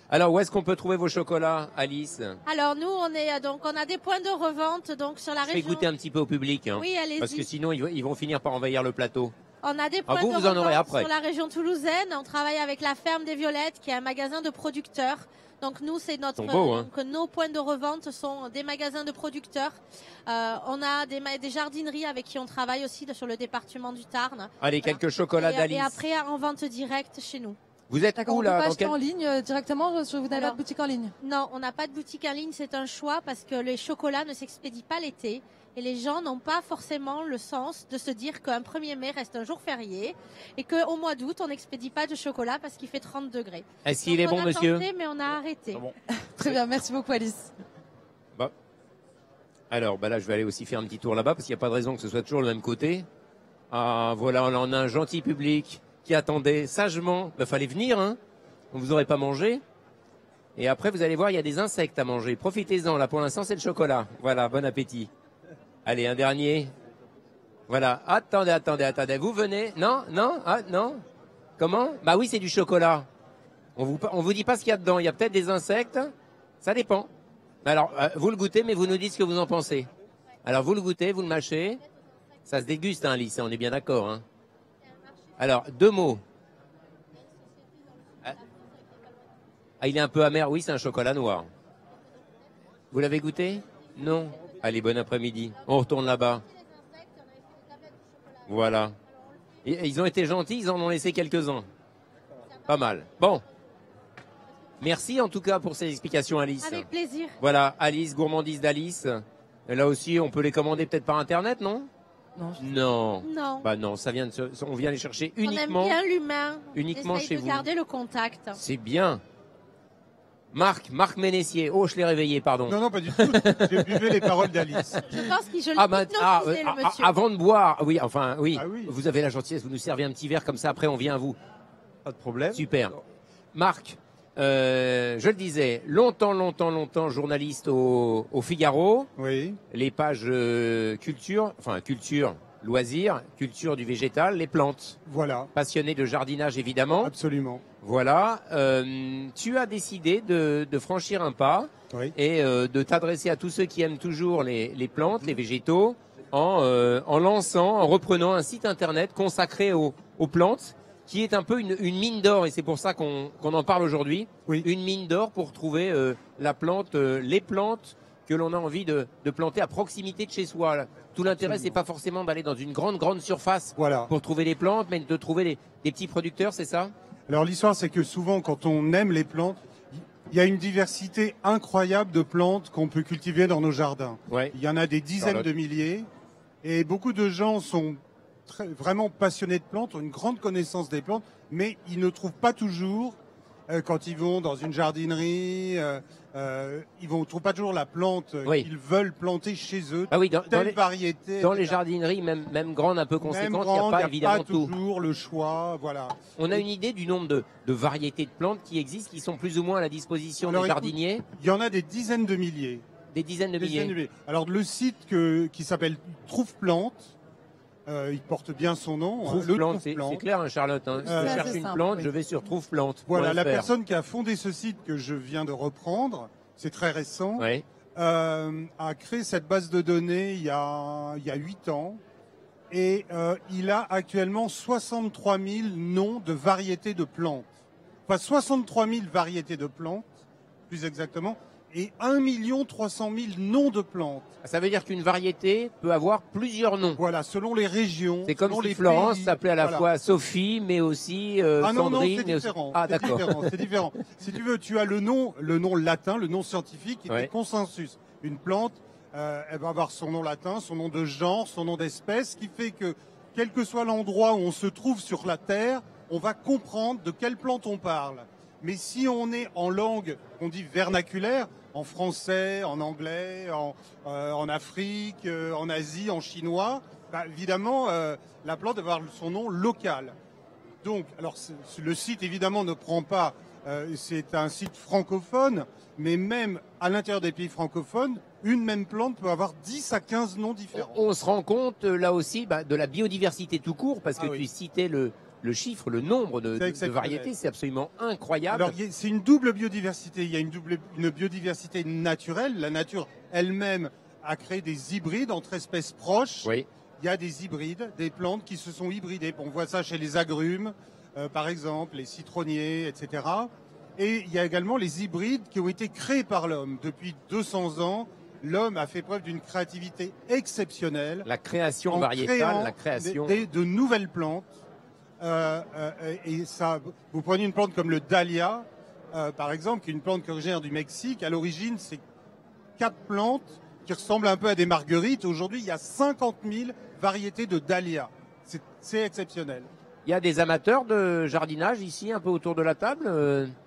Alors, où est-ce qu'on peut trouver vos chocolats, Alice? Alors nous, on a des points de revente donc sur la Je vais région. goûter un petit peu au public. Hein, Oui, allez-y. parce que sinon, ils vont finir par envahir le plateau. On a des Ah, points vous, de vous en aurez revente après. sur la région toulousaine. On travaille avec la Ferme des Violettes, qui est un magasin de producteurs. Donc nous, c'est notre. Ils sont beaux, hein. Donc, nos points de revente sont des magasins de producteurs. On a des jardineries avec qui on travaille aussi sur le département du Tarn. Allez, quelques chocolats Et d'Alice. après, en vente directe chez nous. Vous êtes D'accord, où on peut là pas dans acheter quel- en ligne directement, vous n'avez pas Alors, de boutique en ligne? Non, on n'a pas de boutique en ligne, c'est un choix parce que les chocolats ne s'expédient pas l'été et les gens n'ont pas forcément le sens de se dire qu'un 1er mai reste un jour férié et qu'au mois d'août, on n'expédie pas de chocolat parce qu'il fait 30 degrés. Est-ce qu'il est Donc, bon, on a monsieur? tenté, mais on a arrêté. Très bien, merci beaucoup Alice. Bah. Alors, bah là, je vais aller aussi faire un petit tour là-bas parce qu'il n'y a pas de raison que ce soit toujours le même côté. Ah, voilà, on en a un gentil public qui attendait sagement. Bah, fallait venir, hein. On vous aurait pas mangé. Et après, vous allez voir, il y a des insectes à manger. Profitez-en. Là, pour l'instant, c'est le chocolat. Voilà, bon appétit. Allez, un dernier. Voilà. Attendez. Vous venez? Non? Ah, non? Comment? Bah oui, c'est du chocolat. On vous dit pas ce qu'il y a dedans. Il y a peut-être des insectes. Ça dépend. Alors, vous le goûtez, mais vous nous dites ce que vous en pensez. Alors, vous le goûtez, vous le mâchez. Ça se déguste, hein, Alice, on est bien d'accord, hein. Alors, 2 mots. Ah, il est un peu amer. Oui, c'est un chocolat noir. Vous l'avez goûté? Non. Allez, bon après-midi. On retourne là-bas. Voilà. Et ils ont été gentils, ils en ont laissé quelques-uns. Pas mal. Bon. Merci en tout cas pour ces explications, Alice. Avec plaisir. Voilà, Alice, gourmandise d'Alice. Et là aussi, on peut les commander peut-être par Internet, non? Non. Non. Bah non, ça vient on vient les chercher On aime uniquement. bien l'humain. uniquement On essaye chez de vous. garder le contact. C'est bien. Marc Ménessier. Oh, je l'ai réveillé, pardon. Non, pas du tout. J'ai buvé les paroles d'Alice. Je pense qu'il je le le monsieur. avant de boire, oui, enfin, oui. Vous avez la gentillesse, vous nous servez un petit verre comme ça, après on vient à vous. Pas de problème. Super. Marc, je le disais, longtemps journaliste au Figaro. Oui. Les pages culture, loisirs, culture du végétal, les plantes. Voilà. Passionné de jardinage, évidemment. Absolument. Voilà. Tu as décidé de franchir un pas et de t'adresser à tous ceux qui aiment toujours les plantes, les végétaux, en reprenant un site internet consacré aux plantes, qui est un peu une mine d'or, et c'est pour ça qu'on en parle aujourd'hui. Une mine d'or pour trouver la plante, les plantes que l'on a envie de planter à proximité de chez soi. Tout l'intérêt, c'est pas forcément d'aller dans une grande surface pour trouver les plantes, mais de trouver des petits producteurs, c'est ça? Alors l'histoire, c'est que souvent, quand on aime les plantes, il y a une diversité incroyable de plantes qu'on peut cultiver dans nos jardins. Il y en a des dizaines de milliers, et beaucoup de gens sont vraiment passionnés de plantes, ont une grande connaissance des plantes, mais ils ne trouvent pas toujours, quand ils vont dans une jardinerie, ils ne trouvent pas toujours la plante qu'ils veulent planter chez eux. Ah oui, dans variété. Dans les jardineries, même grandes, un peu conséquentes, il n'y a pas évidemment tout. Toujours le choix, voilà. On a une idée du nombre de variétés de plantes qui existent, qui sont plus ou moins à la disposition des jardiniers? Il y en a des dizaines de milliers. Des dizaines de milliers. Alors le site qui s'appelle Trouve Plante, il porte bien son nom. Trouve Plante, c'est clair, hein, Charlotte. Hein. Si je cherche une plante, je vais sur Trouve Plante. Voilà, la personne qui a fondé ce site que je viens de reprendre, c'est très récent, a créé cette base de données il y a 8 ans. Et il a actuellement 63 000 noms de variétés de plantes. Enfin, 63 000 variétés de plantes, plus exactement, et 1 300 000 noms de plantes. Ça veut dire qu'une variété peut avoir plusieurs noms. Voilà, selon les régions. C'est comme selon si les Florence pays. s'appelait à la Voilà. fois Sophie, mais aussi Ah non, Sandrine. non, c'est mais aussi... différent. Ah, d'accord. C'est différent. Si tu veux, tu as le nom latin, le nom scientifique, qui est consensus. Une plante, elle va avoir son nom latin, son nom de genre, son nom d'espèce, qui fait que, quel que soit l'endroit où on se trouve sur la Terre, on va comprendre de quelle plante on parle. Mais si on est en langue, on dit vernaculaire, en français, en anglais, en Afrique, en Asie, en chinois, bah, évidemment, la plante va avoir son nom local. Donc, alors le site évidemment ne prend pas, c'est un site francophone, mais même à l'intérieur des pays francophones, une même plante peut avoir 10 à 15 noms différents. On se rend compte là aussi de la biodiversité tout court, parce que tu citais le chiffre, le nombre de variétés, c'est absolument incroyable. Alors c'est une double biodiversité. Il y a une biodiversité naturelle. La nature elle-même a créé des hybrides entre espèces proches. Oui. Il y a des hybrides, des plantes qui se sont hybridées. On voit ça chez les agrumes, par exemple, les citronniers, etc. Et il y a également les hybrides qui ont été créés par l'homme. Depuis 200 ans, l'homme a fait preuve d'une créativité exceptionnelle. La création variétale, la création de nouvelles plantes. Et ça, vous prenez une plante comme le dahlia, par exemple, qui est une plante qui originaire du Mexique. À l'origine, c'est 4 plantes qui ressemblent un peu à des marguerites. Aujourd'hui, il y a 50 000 variétés de dahlia. C'est exceptionnel. Il y a des amateurs de jardinage ici, un peu autour de la table.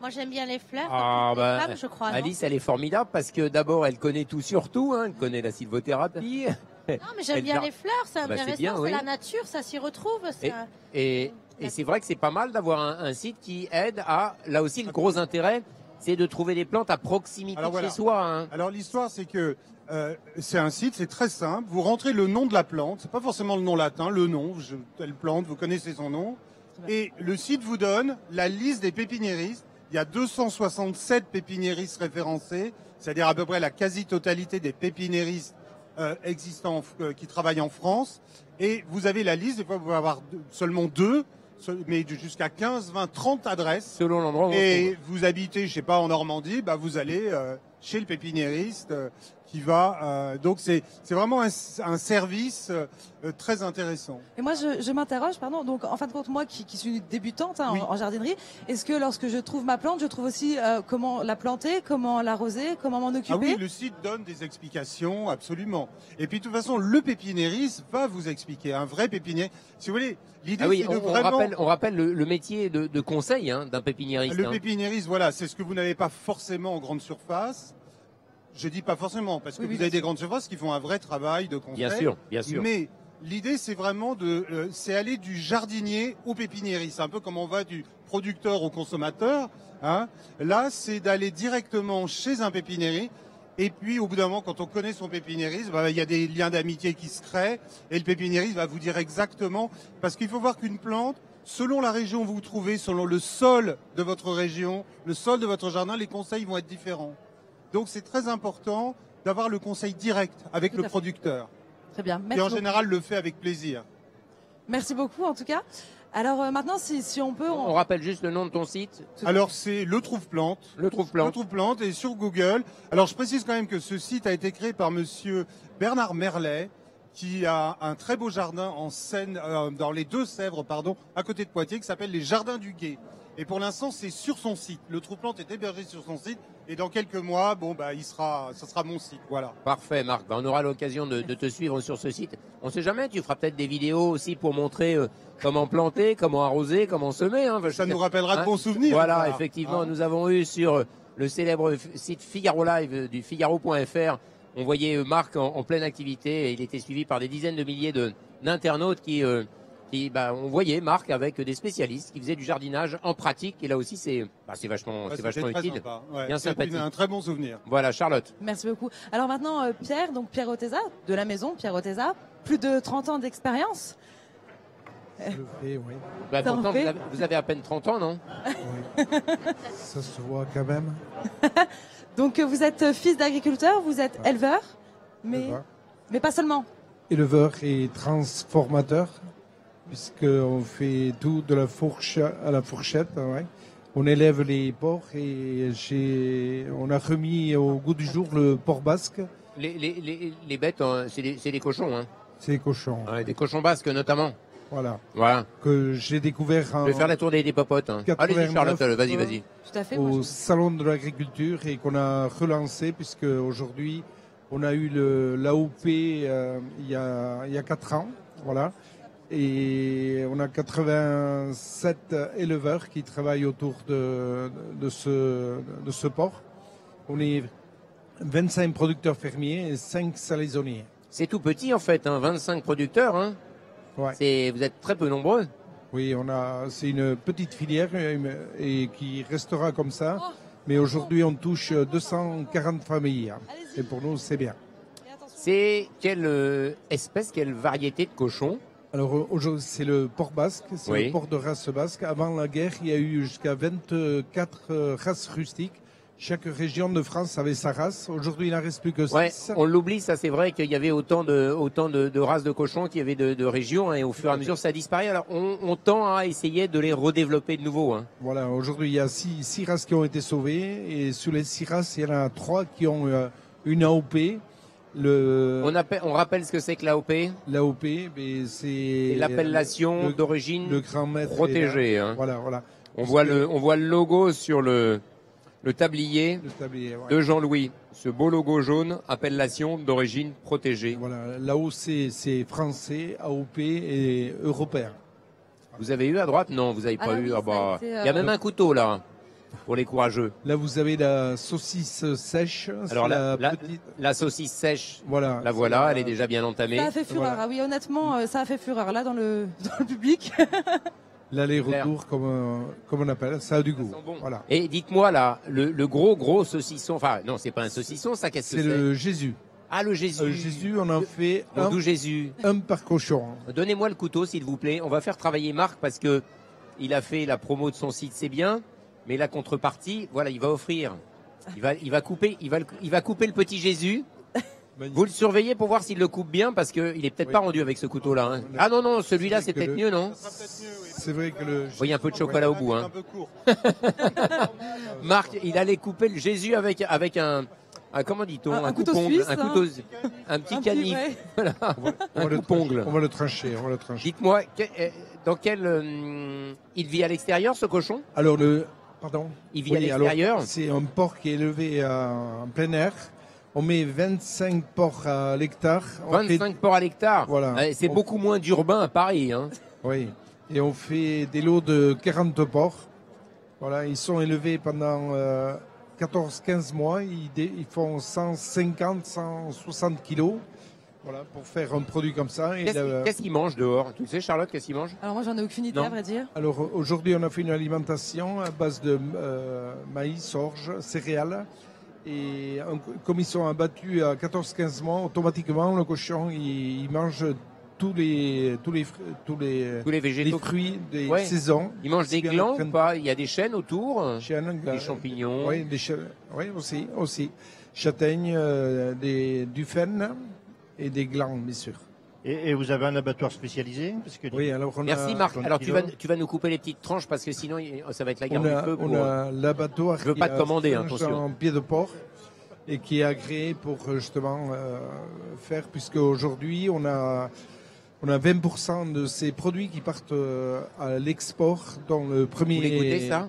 Moi, j'aime bien les fleurs. Ah, je crois. Alice, elle est formidable parce que d'abord, elle connaît tout sur tout. Elle connaît la sylvothérapie. Non, mais j'aime bien les fleurs, c'est intéressant, c'est la nature, ça s'y retrouve. Et c'est vrai que c'est pas mal d'avoir un site qui aide à, là aussi, le gros intérêt, c'est de trouver des plantes à proximité de chez soi. Hein. Alors l'histoire, c'est que c'est un site, c'est très simple. Vous rentrez le nom de la plante, c'est pas forcément le nom latin, le nom, telle plante, vous connaissez son nom. Et le site vous donne la liste des pépiniéristes. Il y a 267 pépiniéristes référencés, c'est-à-dire à peu près la quasi-totalité des pépiniéristes existants qui travaillent en France. Et vous avez la liste, des fois vous pouvez avoir seulement 2, mais jusqu'à 15, 20, 30 adresses. Selon l'endroit où et vous habitez, je sais pas, en Normandie, bah vous allez chez le pépiniériste qui va. Donc c'est vraiment un service très intéressant. Et moi je m'interroge, pardon. Donc en fin de compte, moi qui suis débutante en jardinerie, est-ce que lorsque je trouve ma plante, je trouve aussi comment la planter, comment l'arroser, comment m'en occuper? Ah oui, le site donne des explications, absolument. Et puis de toute façon, le pépiniériste va vous expliquer. Un vrai pépinier, si vous voulez. L'idée, c'est de vraiment... on rappelle le métier de conseil d'un pépiniériste. Le pépiniériste, voilà, c'est ce que vous n'avez pas forcément en grande surface. Je dis pas forcément, parce que vous avez des grandes surfaces qui font un vrai travail de conseil. Bien sûr, bien sûr. Mais l'idée, c'est vraiment c'est aller du jardinier au pépiniériste. C'est un peu comme on va du producteur au consommateur. Hein. Là, c'est d'aller directement chez un pépiniériste. Et puis, au bout d'un moment, quand on connaît son pépiniériste, il y a des liens d'amitié qui se créent. Et le pépiniériste va vous dire exactement. Parce qu'il faut voir qu'une plante, selon la région où vous vous trouvez, selon le sol de votre région, le sol de votre jardin, les conseils vont être différents. Donc c'est très important d'avoir le conseil direct avec le producteur. Très bien. Qui en général le fait avec plaisir. Merci beaucoup en tout cas. Alors maintenant, si on peut... On rappelle juste le nom de ton site. Alors c'est Le Trouve-Plante. Le Trouve-Plante. Le Trouve-Plante est sur Google. Alors je précise quand même que ce site a été créé par monsieur Bernard Merlet, qui a un très beau jardin en Seine, dans les Deux-Sèvres, à côté de Poitiers, qui s'appelle les Jardins du Guet. Et pour l'instant, c'est sur son site. Le Trouve-Plante est hébergé sur son site. Et dans quelques mois, ça sera mon site. Voilà. Parfait, Marc. On aura l'occasion de te suivre sur ce site. On ne sait jamais, tu feras peut-être des vidéos aussi pour montrer comment planter, comment arroser, comment semer. Hein. Ça nous rappellera de bons souvenirs. Voilà, effectivement. Nous avons eu sur le célèbre site Figaro Live du Figaro.fr, on voyait Marc en pleine activité et il était suivi par des dizaines de milliers d'internautes qui on voyait Marc avec des spécialistes qui faisaient du jardinage en pratique. Et là aussi, c'est vachement utile. Sympa. Ouais, bien sympathique. Un très bon souvenir. Voilà, Charlotte. Merci beaucoup. Alors maintenant, Pierre Oteza, de la maison, Pierre Oteza, plus de 30 ans d'expérience. Oui. Pourtant, vous avez à peine 30 ans, non? Oui. Ça se voit quand même. Donc vous êtes fils d'agriculteur, vous êtes éleveur, mais pas seulement. Éleveur et transformateur, puisqu'on fait tout de la fourche à la fourchette. Ouais. On élève les porcs et on a remis au goût du jour le porc basque. Les bêtes, c'est des cochons. Hein. C'est des cochons. Ouais, des cochons basques notamment. Voilà. Voilà. Que j'ai découvert Je vais faire la tour des popotes. Hein. Allez-y Charlotte, vas-y. Tout à fait. Au salon de l'agriculture et qu'on a relancé puisque aujourd'hui on a eu l'AOP il y a 4 ans. Voilà. Et on a 87 éleveurs qui travaillent autour de ce port. On est 25 producteurs fermiers et 5 salaisonniers. C'est tout petit en fait, hein, 25 producteurs. Hein. Ouais. Vous êtes très peu nombreux. Oui, c'est une petite filière et qui restera comme ça. Mais aujourd'hui, on touche 240 familles. Et pour nous, c'est bien. C'est quelle espèce, quelle variété de cochon? Alors aujourd'hui, c'est le porc basque, c'est le porc de race basque. Avant la guerre, il y a eu jusqu'à 24 races rustiques. Chaque région de France avait sa race. Aujourd'hui, il n'en reste plus que 6. Ouais, on l'oublie, ça c'est vrai qu'il y avait autant de races de cochons qu'il y avait de régions, hein, et au fur et à mesure ça disparaît. Alors on tend à essayer de les redévelopper de nouveau. Hein. Voilà, aujourd'hui il y a 6 races qui ont été sauvées et sur les 6 races, il y en a 3 qui ont une AOP. On rappelle ce que c'est que l'AOP. L'AOP, c'est l'appellation d'origine protégée. Hein. Voilà. On voit le logo sur le tablier, de Jean-Louis. Ce beau logo jaune, appellation d'origine protégée. Voilà, l'AOC c'est français, AOP et européen. Vous avez eu à droite? Non, vous n'avez pas eu. Il y a même un couteau là, pour les courageux. Là vous avez la saucisse sèche. Alors la saucisse sèche, voilà, la voilà, elle est déjà bien entamée. Ça a fait fureur, ah oui honnêtement, ça a fait fureur là dans le public. L'aller-retour, comme on appelle, ça a du goût. Bon. Voilà. Et dites-moi là, le gros saucisson, enfin non, c'est pas un saucisson, ça, qu'est-ce que c'est? C'est le Jésus. Ah, le Jésus. Jésus, on en fait Jésus. Un par cochon. Donnez-moi le couteau, s'il vous plaît. On va faire travailler Marc parce que il a fait la promo de son site, c'est bien, mais la contrepartie, voilà, il va offrir. Il va couper le petit Jésus. Vous le surveillez pour voir s'il le coupe bien parce qu'il est peut-être pas rendu avec ce couteau-là. Hein. Ah non, celui-là c'est peut-être mieux, non? C'est vrai que le... Il y a un peu de chocolat au bout. Hein. Un peu court. Marc, il allait couper le Jésus avec un comment dit-on, un couteau suisse, un petit canif. Voilà. On va le trancher. Dites-moi, dans quel il vit à l'extérieur ce cochon? Alors pardon. Il vit à l'extérieur. C'est un porc qui est élevé en plein air. On met 25 porcs à l'hectare. 25 porcs à l'hectare. Voilà. C'est beaucoup moins d'urbain à Paris. Hein. Oui. Et on fait des lots de 40 porcs. Voilà, ils sont élevés pendant 14-15 mois. Ils font 150, 160 kilos. Voilà, pour faire un produit comme ça. Qu'est-ce qu'ils mangent dehors? Tu sais, Charlotte, qu'est-ce qu'ils mangent? Alors moi, j'en ai aucune idée, à vrai dire. Alors aujourd'hui, on a fait une alimentation à base de maïs, orge, céréales. Et comme ils sont abattus à 14-15 mois, automatiquement, le cochon, il mange tous les végétaux, les fruits des saisons. Il mange des glands ou pas? Il y a des chênes autour, des champignons. Oui, aussi. Châtaignes, du frêne et des glands, bien sûr. Et vous avez un abattoir spécialisé? Oui, alors merci Marc. Alors tu vas nous couper les petites tranches parce que sinon ça va être la guerre du feu. On a l'abattoir qui pas te commander, en pied de porc et qui est agréé pour justement faire, puisque aujourd'hui on a 20% de ces produits qui partent à l'export, dont le premier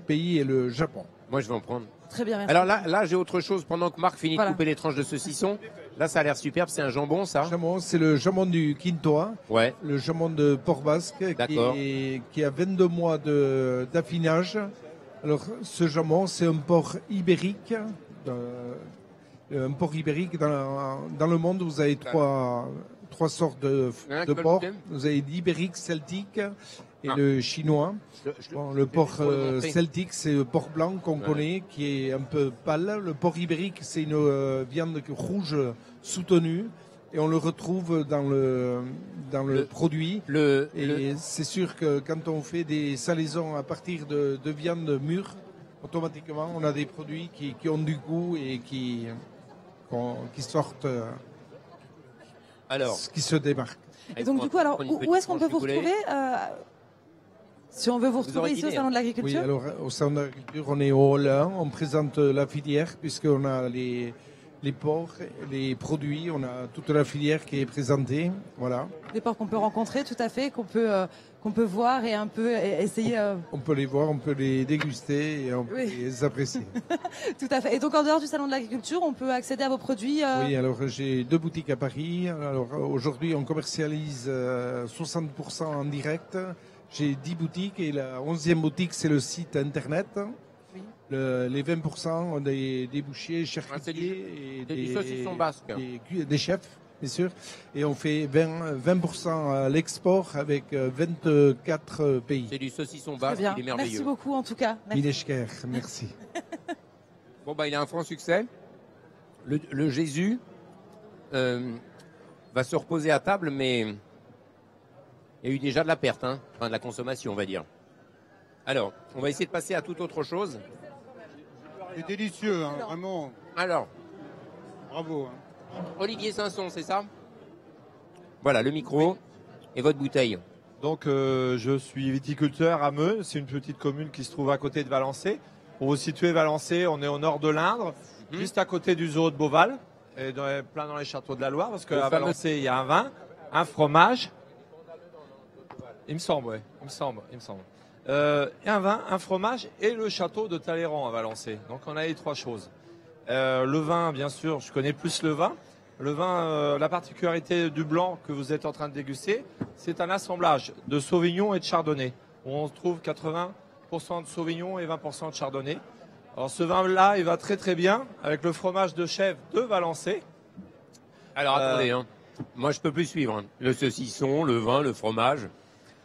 pays est le Japon. Moi je vais en prendre. Très bien, merci. Alors là j'ai autre chose pendant que Marc finit de couper les tranches de saucisson. Là, ça a l'air superbe. C'est un jambon, ça? C'est le jambon du Quintoa. Ouais. Le jambon de porc basque qui a 22 mois d'affinage. Alors, ce jambon, c'est un porc ibérique. Un porc ibérique. Dans le monde, vous avez trois sortes de porcs. Vous avez l'ibérique, celtique et le chinois. Le porc celtique, c'est le porc blanc qu'on connaît, qui est un peu pâle. Le porc ibérique, c'est une viande rouge soutenue. Et on le retrouve dans le produit. Et c'est sûr que quand on fait des salaisons à partir de viande mûre, automatiquement, on a des produits qui ont du goût et qui sortent, qui se démarquent. Et donc, du coup, alors, où est-ce qu'on peut vous retrouver si on veut vous retrouver ici au Salon de l'Agriculture? Oui, alors au Salon de l'Agriculture, on est au hall 1, on présente la filière puisqu'on a les porcs, les produits. On a toute la filière qui est présentée. Voilà. Des porcs qu'on peut rencontrer, tout à fait, qu'on peut voir et un peu essayer. On peut les voir, on peut les déguster et on peut les apprécier. Tout à fait. Et donc en dehors du salon de l'agriculture, on peut accéder à vos produits. Oui, alors j'ai 2 boutiques à Paris. Alors aujourd'hui, on commercialise 60% en direct. J'ai 10 boutiques et la 11e boutique, c'est le site internet. Oui. Les 20%, des bouchers, charcutiers et des saucissons basques. Des chefs, bien sûr. Et on fait 20% à l'export avec 24 pays. C'est du saucisson basque, il est merveilleux. Merci beaucoup en tout cas. Mileshker, merci. Bon, il a un franc succès. Le Jésus va se reposer à table, mais il y a eu déjà de la perte, enfin de la consommation, on va dire. Alors, on va essayer de passer à toute autre chose. C'est délicieux, vraiment. Alors, bravo. Olivier Sanson, c'est ça? Voilà, le micro et votre bouteille. Donc, je suis viticulteur à Meux. C'est une petite commune qui se trouve à côté de Valençay. Pour vous situer, Valençay, on est au nord de l'Indre, juste à côté du zoo de Beauval, et plein dans les châteaux de la Loire, parce qu'à Valençay, il y a un vin, un fromage. Il me semble, oui. Il me semble. Un vin, un fromage et le château de Talleyrand à Valençay. Donc on a les 3 choses. Le vin, bien sûr, je connais plus le vin. Le vin, la particularité du blanc que vous êtes en train de déguster, c'est un assemblage de Sauvignon et de Chardonnay. On trouve 80% de Sauvignon et 20% de Chardonnay. Alors ce vin-là, il va très très bien avec le fromage de chèvre de Valençay. Alors attendez, moi je peux plus suivre. Le saucisson, le vin, le fromage.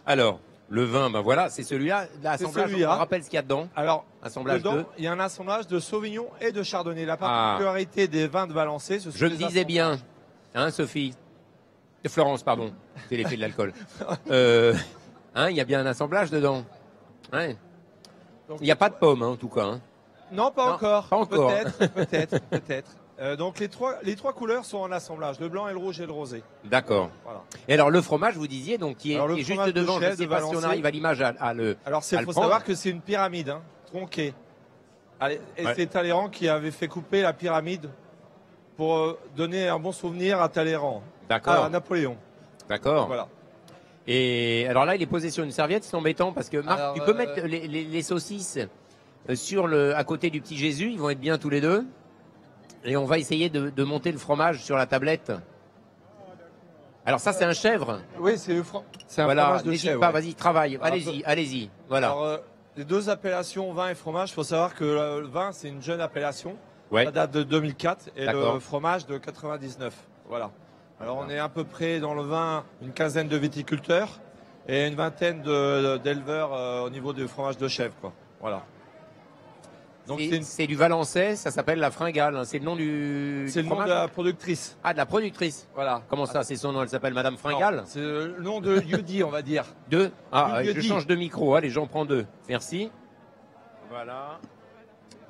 Alors, le vin, voilà, c'est celui-là. L'assemblage, on rappelle ce qu'il y a dedans. Alors, assemblage il y a un assemblage de Sauvignon et de Chardonnay. La particularité des vins de Valençay, ce sont je me disais bien, Sophie, Florence, pardon, c'est l'effet de l'alcool. Il y a bien un assemblage dedans. Il n'y a pas de pommes, en tout cas. Non, pas encore. Pas encore. Peut-être. Donc les trois couleurs sont en assemblage, le blanc et le rouge et le rosé. D'accord. Voilà. Et alors le fromage, vous disiez, donc qui est juste devant, je ne sais pas si on arrive à l'image à le. Alors il faut savoir que c'est une pyramide tronquée. Et c'est Talleyrand qui avait fait couper la pyramide pour donner un bon souvenir à Talleyrand. D'accord. À Napoléon. D'accord. Voilà. Et alors là, il est posé sur une serviette, c'est embêtant parce que Marc, tu peux mettre les saucisses à côté du petit Jésus, ils vont être bien tous les deux. Et on va essayer de monter le fromage sur la tablette. Alors ça, c'est un chèvre. Oui, c'est un fromage de chèvre. Pas, vas-y, travaille. Allez-y. Voilà. Alors, les 2 appellations, vin et fromage, il faut savoir que le vin, c'est une jeune appellation. Ouais. Ça date de 2004 et le fromage de 99. Voilà. Alors, on est à peu près dans le vin, une quinzaine de viticulteurs et une vingtaine d'éleveurs au niveau du fromage de chèvre, quoi. Voilà. Donc c'est du Valençay, ça s'appelle la Fringale, c'est le nom du C'est le nom de la productrice. Ah, de la productrice. Voilà. Comment ça, c'est son nom, elle s'appelle Madame Fringale? C'est le nom de Yudi, on va dire. Je change de micro, allez, j'en prends 2. Merci. Voilà.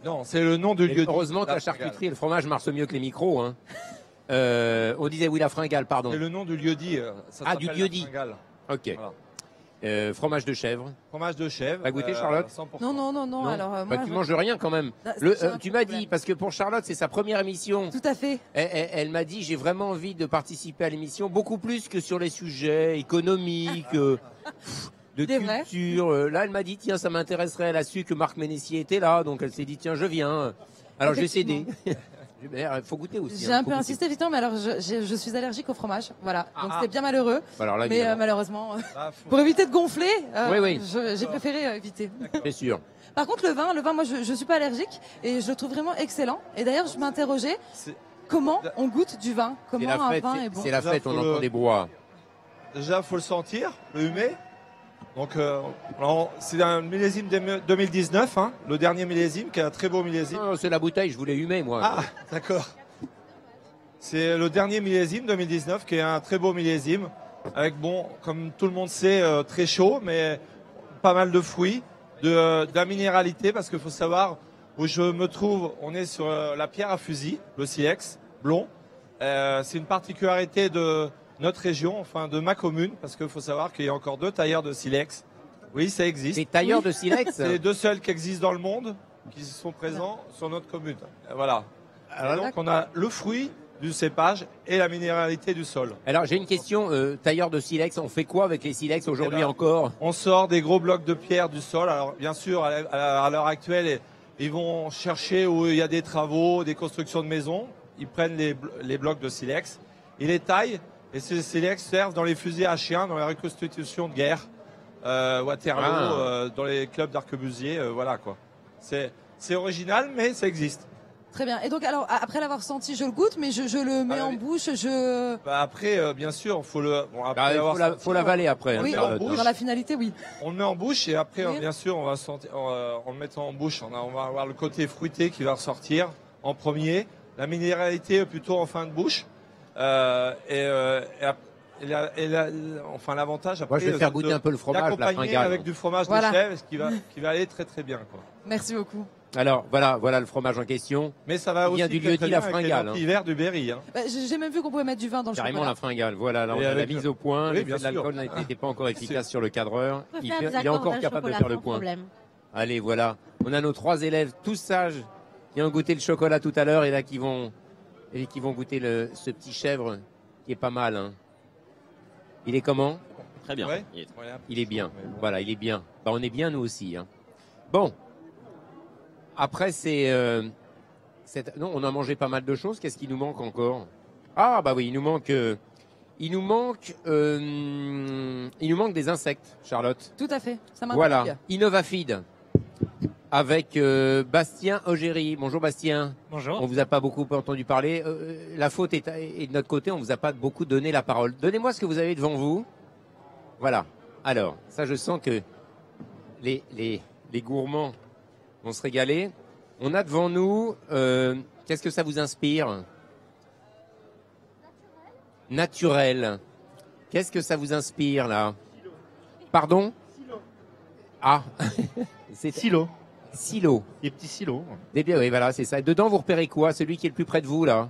Non, c'est le nom de Yudi. Heureusement que la charcuterie et le fromage marchent mieux que les micros. On disait la Fringale, pardon. C'est le nom du lieu-dit. Du lieu-dit. Ok. Voilà. Fromage de chèvre. Fromage de chèvre. T'as goûté, Charlotte? 100%. Non. Alors, tu manges rien quand même. Tu m'as dit, parce que pour Charlotte, c'est sa première émission. Tout à fait. Elle m'a dit, j'ai vraiment envie de participer à l'émission, beaucoup plus que sur les sujets économiques, de culture. Là, elle m'a dit, tiens, ça m'intéresserait. Elle a su que Marc Ménessier était là, donc elle s'est dit, tiens, je viens. Alors j'ai cédé. Il faut goûter aussi. J'ai un peu insisté, évidemment, mais alors je suis allergique au fromage. Voilà. Donc c'était bien malheureux. Alors là, mais malheureusement, pour éviter de gonfler, j'ai préféré éviter. C'est sûr. Par contre, le vin, moi je suis pas allergique et je le trouve vraiment excellent. Et d'ailleurs, je m'interrogeais comment on goûte du vin, comment un vin est bon. C'est la fête, on entend des brouhahs. Déjà, faut le sentir, le humer. Donc, c'est un millésime 2019, le dernier millésime, qui est un très beau millésime. Non, c'est la bouteille, je voulais humer, moi. Ah, d'accord. C'est le dernier millésime 2019, qui est un très beau millésime, avec, comme tout le monde sait, très chaud, mais pas mal de fruits, de la minéralité, parce qu'il faut savoir où je me trouve, on est sur la pierre à fusil, le silex, blond. C'est une particularité de notre région, enfin de ma commune, parce qu'il faut savoir qu'il y a encore 2 tailleurs de silex. Oui, ça existe. Des tailleurs de silex? C'est les 2 seuls qui existent dans le monde, qui sont présents sur notre commune. Voilà. Et donc on a le fruit du cépage et la minéralité du sol. Alors j'ai une question, tailleur de silex, on fait quoi avec les silex aujourd'hui encore? On sort des gros blocs de pierre du sol. Alors bien sûr, à l'heure actuelle, ils vont chercher où il y a des travaux, des constructions de maisons. Ils prennent les blocs de silex, ils les taillent et ces silex servent dans les fusils à chiens, dans les reconstitutions de guerre, Waterloo, dans les clubs d'arquebusiers, voilà quoi. C'est original, mais ça existe. Très bien. Et donc, alors, après l'avoir senti, je le goûte, mais je le mets en bouche, Après, bien sûr, faut l'avaler après. Oui, dans la finalité, oui. On le met en bouche et après, bien sûr, on va en le mettant en bouche, on va avoir le côté fruité qui va ressortir en premier, la minéralité plutôt en fin de bouche, enfin l'avantage après. Moi, je vais faire goûter un peu le fromage, la fringale. Avec du fromage de chèvre, qui va aller très très bien, quoi. Merci beaucoup. Alors voilà le fromage en question. Mais ça va aussi du lieu-dit la fringale. L'hiver du Berry. Hein. J'ai même vu qu'on pouvait mettre du vin dans le chocolat. Carrément la fringale. Voilà, là on a la mise au point. Oui, l'alcool n'était pas encore efficace sur le cadreur. Il est encore capable de faire le point. Problème. Allez, voilà. On a nos 3 élèves tous sages qui ont goûté le chocolat tout à l'heure et là qui vont goûter ce petit chèvre qui est pas mal. Hein. Il est comment? Très bien. Ouais. Il est bien. Voilà, il est bien. Bah, on est bien nous aussi. Hein. Bon. Après, non, on a mangé pas mal de choses. Qu'est-ce qui nous manque encore? Ah, bah oui, il nous manque des insectes, Charlotte. Tout à fait. Ça m'intéresse. Voilà. Innovafeed. Avec Bastien Augéry. Bonjour Bastien. Bonjour. On vous a pas beaucoup entendu parler. La faute est de notre côté. On vous a pas beaucoup donné la parole. Donnez-moi ce que vous avez devant vous. Voilà. Alors, ça, je sens que les gourmands vont se régaler. On a devant nous, qu'est-ce que ça vous inspire? Naturel. Qu'est-ce que ça vous inspire, là? Pardon? Ah, c'est Silo. Silo. Des petits silos. Oui, voilà, c'est ça. Dedans, vous repérez quoi? Celui qui est le plus près de vous, là?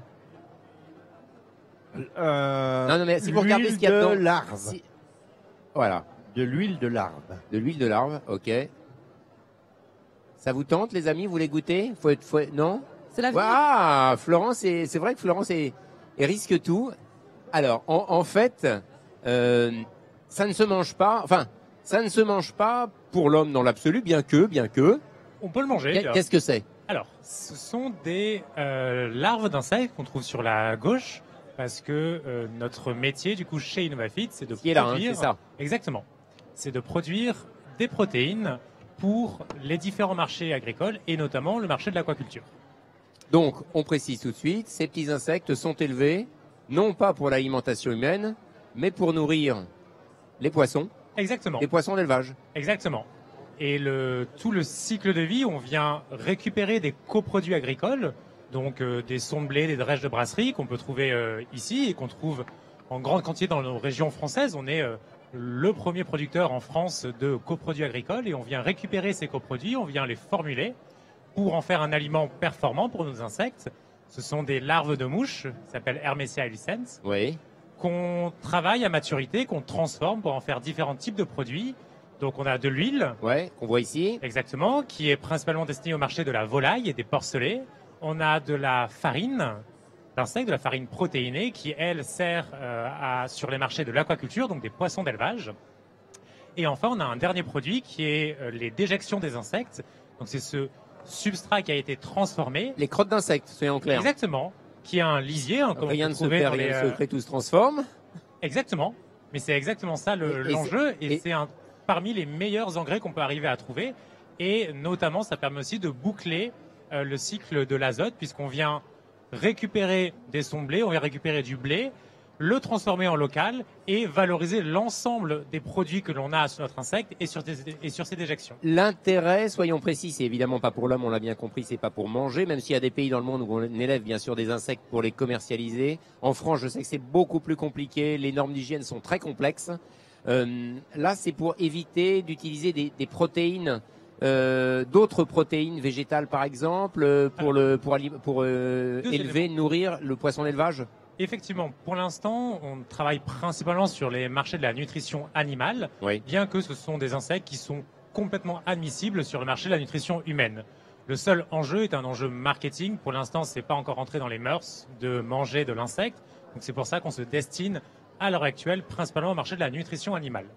Non, mais si vous regardez ce qu'il y a dedans. De larve. Voilà. De l'huile de larve. De l'huile de larve, ok. Ça vous tente, les amis? Vous voulez goûter? Non? C'est la vie. Ah, Florence, c'est vrai que Florence risque tout. Alors, en fait, ça ne se mange pas. Enfin, ça ne se mange pas pour l'homme dans l'absolu, bien que. On peut le manger. Qu'est-ce que c'est? Alors, ce sont des larves d'insectes qu'on trouve sur la gauche, parce que notre métier, du coup, chez Innovafeed, c'est de produire. C'est ça. Exactement. C'est de produire des protéines pour les différents marchés agricoles et notamment le marché de l'aquaculture. Donc, on précise tout de suite, ces petits insectes sont élevés, non pas pour l'alimentation humaine, mais pour nourrir les poissons. Exactement. Les poissons d'élevage. Exactement. Et tout le cycle de vie, on vient récupérer des coproduits agricoles, donc des sonds de blé, des drèches de brasserie qu'on peut trouver ici et qu'on trouve en grande quantité dans nos régions françaises. On est le premier producteur en France de coproduits agricoles et on vient récupérer ces coproduits, on vient les formuler pour en faire un aliment performant pour nos insectes. Ce sont des larves de mouches, qui s'appellent Hermesia elucens, qu'on travaille à maturité, qu'on transforme pour en faire différents types de produits. Donc on a de l'huile, qu'on voit ici, exactement, qui est principalement destinée au marché de la volaille et des porcelets. On a de la farine d'insectes, de la farine protéinée, qui elle sert sur les marchés de l'aquaculture, donc des poissons d'élevage. Et enfin, on a un dernier produit qui est les déjections des insectes. Donc c'est ce substrat qui a été transformé. Les crottes d'insectes, soyons clairs. Exactement, qui est un lisier. Rien ne se perd, rien ne se crée, tout se transforme. Exactement, mais c'est exactement ça l'enjeu, et c'est parmi les meilleurs engrais qu'on peut arriver à trouver. Et notamment, ça permet aussi de boucler le cycle de l'azote, puisqu'on vient récupérer des sonds de blé, on vient récupérer du blé, le transformer en local et valoriser l'ensemble des produits que l'on a sur notre insecte et sur ses déjections. L'intérêt, soyons précis, c'est évidemment pas pour l'homme, on l'a bien compris, c'est pas pour manger, même s'il y a des pays dans le monde où on élève bien sûr des insectes pour les commercialiser. En France, je sais que c'est beaucoup plus compliqué, les normes d'hygiène sont très complexes. Là, c'est pour éviter d'utiliser des protéines, d'autres protéines végétales par exemple, pour élever, nourrir le poisson d'élevage. Effectivement, pour l'instant, on travaille principalement sur les marchés de la nutrition animale, bien que ce sont des insectes qui sont complètement admissibles sur le marché de la nutrition humaine. Le seul enjeu est un enjeu marketing. Pour l'instant, c'est pas encore entré dans les mœurs de manger de l'insecte. Donc c'est pour ça qu'on se destine à l'heure actuelle principalement au marché de la nutrition animale.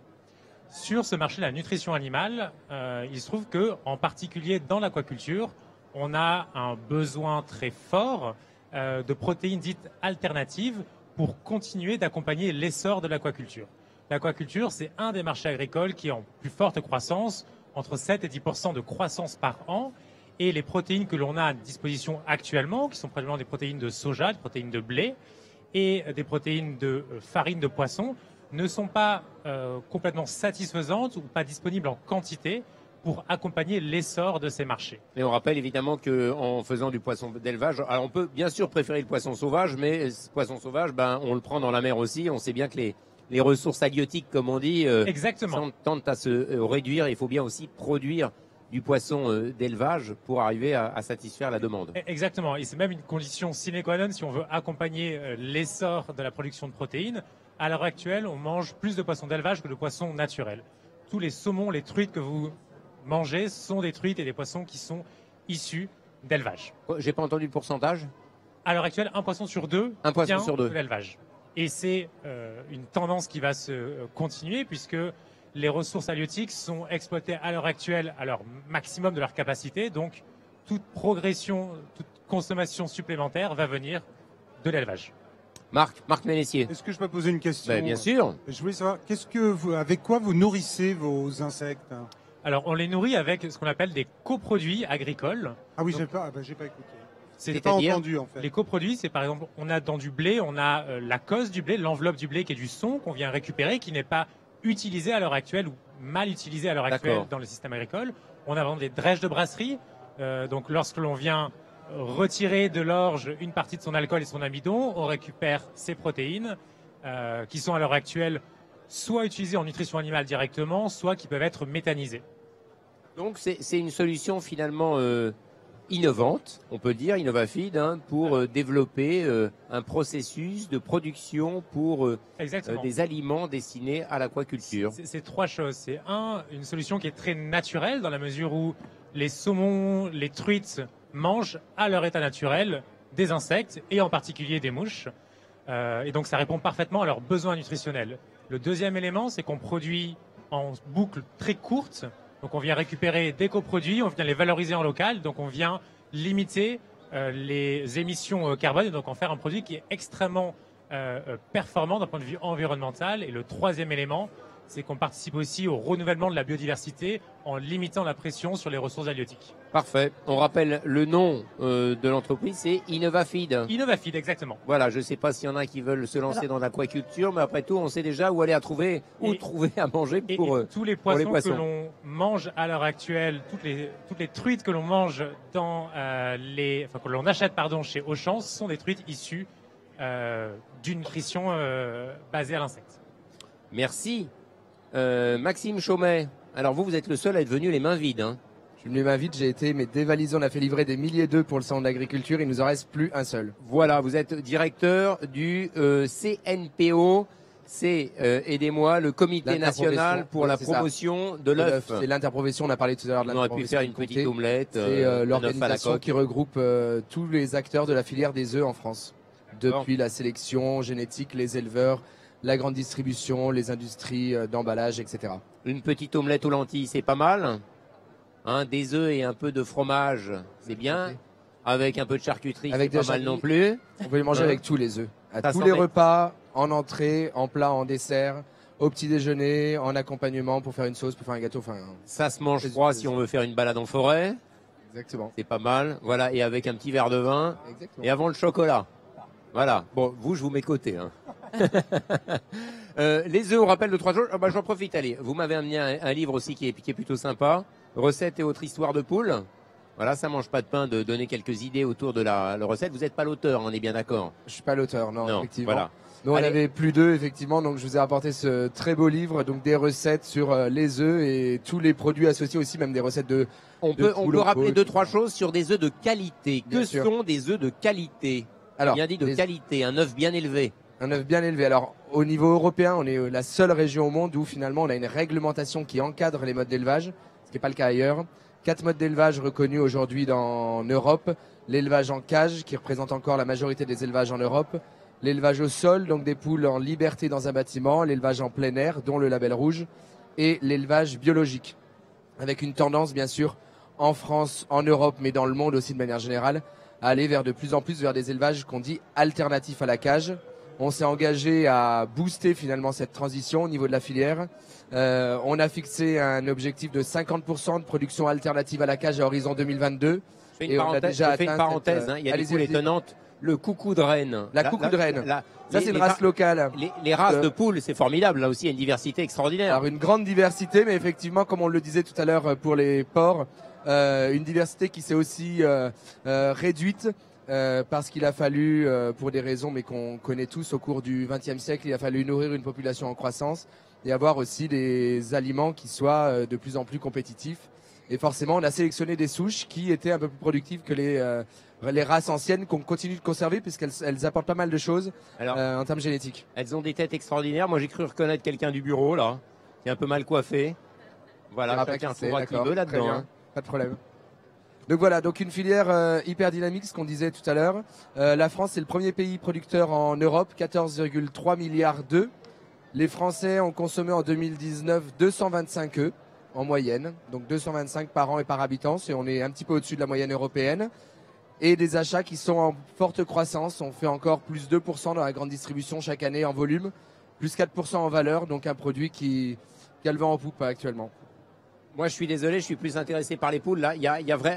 Sur ce marché de la nutrition animale, il se trouve que, en particulier dans l'aquaculture, on a un besoin très fort de protéines dites alternatives pour continuer d'accompagner l'essor de l'aquaculture. L'aquaculture, c'est un des marchés agricoles qui est en plus forte croissance, entre 7 et 10% de croissance par an. Et les protéines que l'on a à disposition actuellement, qui sont probablement des protéines de soja, des protéines de blé et des protéines de farine de poisson, ne sont pas complètement satisfaisantes ou pas disponibles en quantité pour accompagner l'essor de ces marchés. Et on rappelle évidemment qu'en faisant du poisson d'élevage, alors on peut bien sûr préférer le poisson sauvage, mais ce poisson sauvage, on le prend dans la mer aussi. On sait bien que les ressources halieutiques, comme on dit, tendent à se réduire. Il faut bien aussi produire du poisson d'élevage pour arriver à satisfaire la demande. Exactement, et c'est même une condition sine qua non si on veut accompagner l'essor de la production de protéines. À l'heure actuelle, on mange plus de poissons d'élevage que de poissons naturels. Tous les saumons, les truites que vous mangez sont des truites et des poissons qui sont issus d'élevage. J'ai pas entendu le pourcentage. À l'heure actuelle, un poisson sur deux vient de l'élevage. Et c'est une tendance qui va se continuer puisque les ressources halieutiques sont exploitées à l'heure actuelle à leur maximum de leur capacité. Donc, toute progression, toute consommation supplémentaire va venir de l'élevage. Marc Ménessier. Est-ce que je peux poser une question? Bien sûr. Je voulais savoir, avec quoi vous nourrissez vos insectes? Alors, on les nourrit avec ce qu'on appelle des coproduits agricoles. Ah oui, j'ai pas écouté. C'est pas entendu, en fait. Les coproduits, c'est par exemple, on a dans du blé, on a la cosse du blé, l'enveloppe du blé qui est du son qu'on vient récupérer, qui n'est pas utilisé à l'heure actuelle ou mal utilisé à l'heure actuelle dans le système agricole. On a vraiment des drèches de brasserie. Donc lorsque l'on vient retirer de l'orge une partie de son alcool et son amidon, on récupère ces protéines qui sont à l'heure actuelle soit utilisées en nutrition animale directement, soit qui peuvent être méthanisées. Donc c'est une solution finalement innovante, on peut dire, Innovafeed, pour développer un processus de production pour des aliments destinés à l'aquaculture. C'est trois choses. C'est une solution qui est très naturelle dans la mesure où les saumons, les truites mangent à leur état naturel des insectes et en particulier des mouches. Et donc ça répond parfaitement à leurs besoins nutritionnels. Le deuxième élément, c'est qu'on produit en boucle très courte. Donc on vient récupérer des coproduits, on vient les valoriser en local, donc on vient limiter les émissions carbone et donc en faire un produit qui est extrêmement performant d'un point de vue environnemental. Et le troisième élément, c'est qu'on participe aussi au renouvellement de la biodiversité en limitant la pression sur les ressources halieutiques. Parfait. On rappelle le nom de l'entreprise, c'est Innovafeed. Innovafeed, exactement. Voilà, je ne sais pas s'il y en a qui veulent se lancer dans l'aquaculture, mais après tout, on sait déjà où aller trouver à manger pour tous les poissons que l'on mange à l'heure actuelle, toutes les truites que l'on mange que l'on achète chez Auchan, sont des truites issues d'une nutrition basée à l'insecte. Merci. Maxime Chaumet, alors vous êtes le seul à être venu les mains vides. Je suis venu les mains vides, j'ai été dévalisé, on a fait livrer des milliers d'œufs pour le salon de l'agriculture, il nous en reste plus un seul. Voilà, vous êtes directeur du CNPO, c'est, aidez-moi, le Comité National pour la promotion de l'œuf. C'est l'interprofession, on a parlé tout à l'heure de l'interprofession. On aurait pu faire une petite omelette. C'est l'organisation qui regroupe tous les acteurs de la filière des œufs en France. Depuis la sélection génétique, les éleveurs, la grande distribution, les industries d'emballage, etc. Une petite omelette aux lentilles, c'est pas mal. Des œufs et un peu de fromage, c'est bien. Avec un peu de charcuterie, c'est pas mal non plus. On peut les manger avec tous les œufs. À tous les repas, en entrée, en plat, en dessert, au petit déjeuner, en accompagnement pour faire une sauce, pour faire un gâteau. Ça se mange froid si on veut faire une balade en forêt. Exactement. C'est pas mal. Voilà, et avec un petit verre de vin. Exactement. Et avant le chocolat. Voilà. Bon, vous, je vous mets côté. Les œufs, on rappelle de 3 jours. J'en profite. Allez, vous m'avez amené un livre aussi qui est plutôt sympa. Recettes et autres histoires de poules. Voilà, ça mange pas de pain de donner quelques idées autour de la recette. Vous n'êtes pas l'auteur, on est bien d'accord. Je suis pas l'auteur, non, effectivement. Voilà. Nous, on avait plus d'œufs, effectivement, donc je vous ai apporté ce très beau livre, donc des recettes sur les œufs et tous les produits associés aussi, même des recettes de. On peut rappeler 2-3 choses sur des œufs de qualité. Que sont des œufs de qualité? Alors, bien dit de qualité, un œuf bien élevé. Un œuf bien élevé. Alors, au niveau européen, on est la seule région au monde où finalement on a une réglementation qui encadre les modes d'élevage, ce qui n'est pas le cas ailleurs. 4 modes d'élevage reconnus aujourd'hui en Europe. L'élevage en cage, qui représente encore la majorité des élevages en Europe. L'élevage au sol, donc des poules en liberté dans un bâtiment. L'élevage en plein air, dont le label rouge. Et l'élevage biologique, avec une tendance, bien sûr, en France, en Europe, mais dans le monde aussi de manière générale, à aller vers de plus en plus vers des élevages qu'on dit alternatifs à la cage. On s'est engagé à booster finalement cette transition au niveau de la filière. On a fixé un objectif de 50% de production alternative à la cage à horizon 2022. Je fais une parenthèse, il y a des poules étonnantes. Le coucou de Rennes. La coucou de Rennes. Ça, c'est une race locale. Les races de poules, c'est formidable. Là aussi, il y a une diversité extraordinaire. Alors, une grande diversité, mais effectivement, comme on le disait tout à l'heure pour les porcs, une diversité qui s'est aussi réduite parce qu'il a fallu, pour des raisons mais qu'on connaît tous au cours du XXe siècle, il a fallu nourrir une population en croissance et avoir aussi des aliments qui soient de plus en plus compétitifs. Et forcément, on a sélectionné des souches qui étaient un peu plus productives que les races anciennes qu'on continue de conserver puisqu'elles apportent pas mal de choses en termes génétiques. Elles ont des têtes extraordinaires. Moi, j'ai cru reconnaître quelqu'un du bureau, là, qui est un peu mal coiffé. Voilà, chacun trouvera qui veut là-dedans. Hein. Pas de problème. Donc voilà, donc une filière hyper dynamique, ce qu'on disait tout à l'heure. La France, c'est le premier pays producteur en Europe, 14,3 milliards d'œufs. Les Français ont consommé en 2019 225 œufs en moyenne, donc 225 par an et par habitant, et on est un petit peu au-dessus de la moyenne européenne. Et des achats qui sont en forte croissance. On fait encore plus 2% dans la grande distribution chaque année en volume, plus 4% en valeur, donc un produit qui a le vent en poupe actuellement. Moi, je suis désolé, je suis plus intéressé par les poules. Là,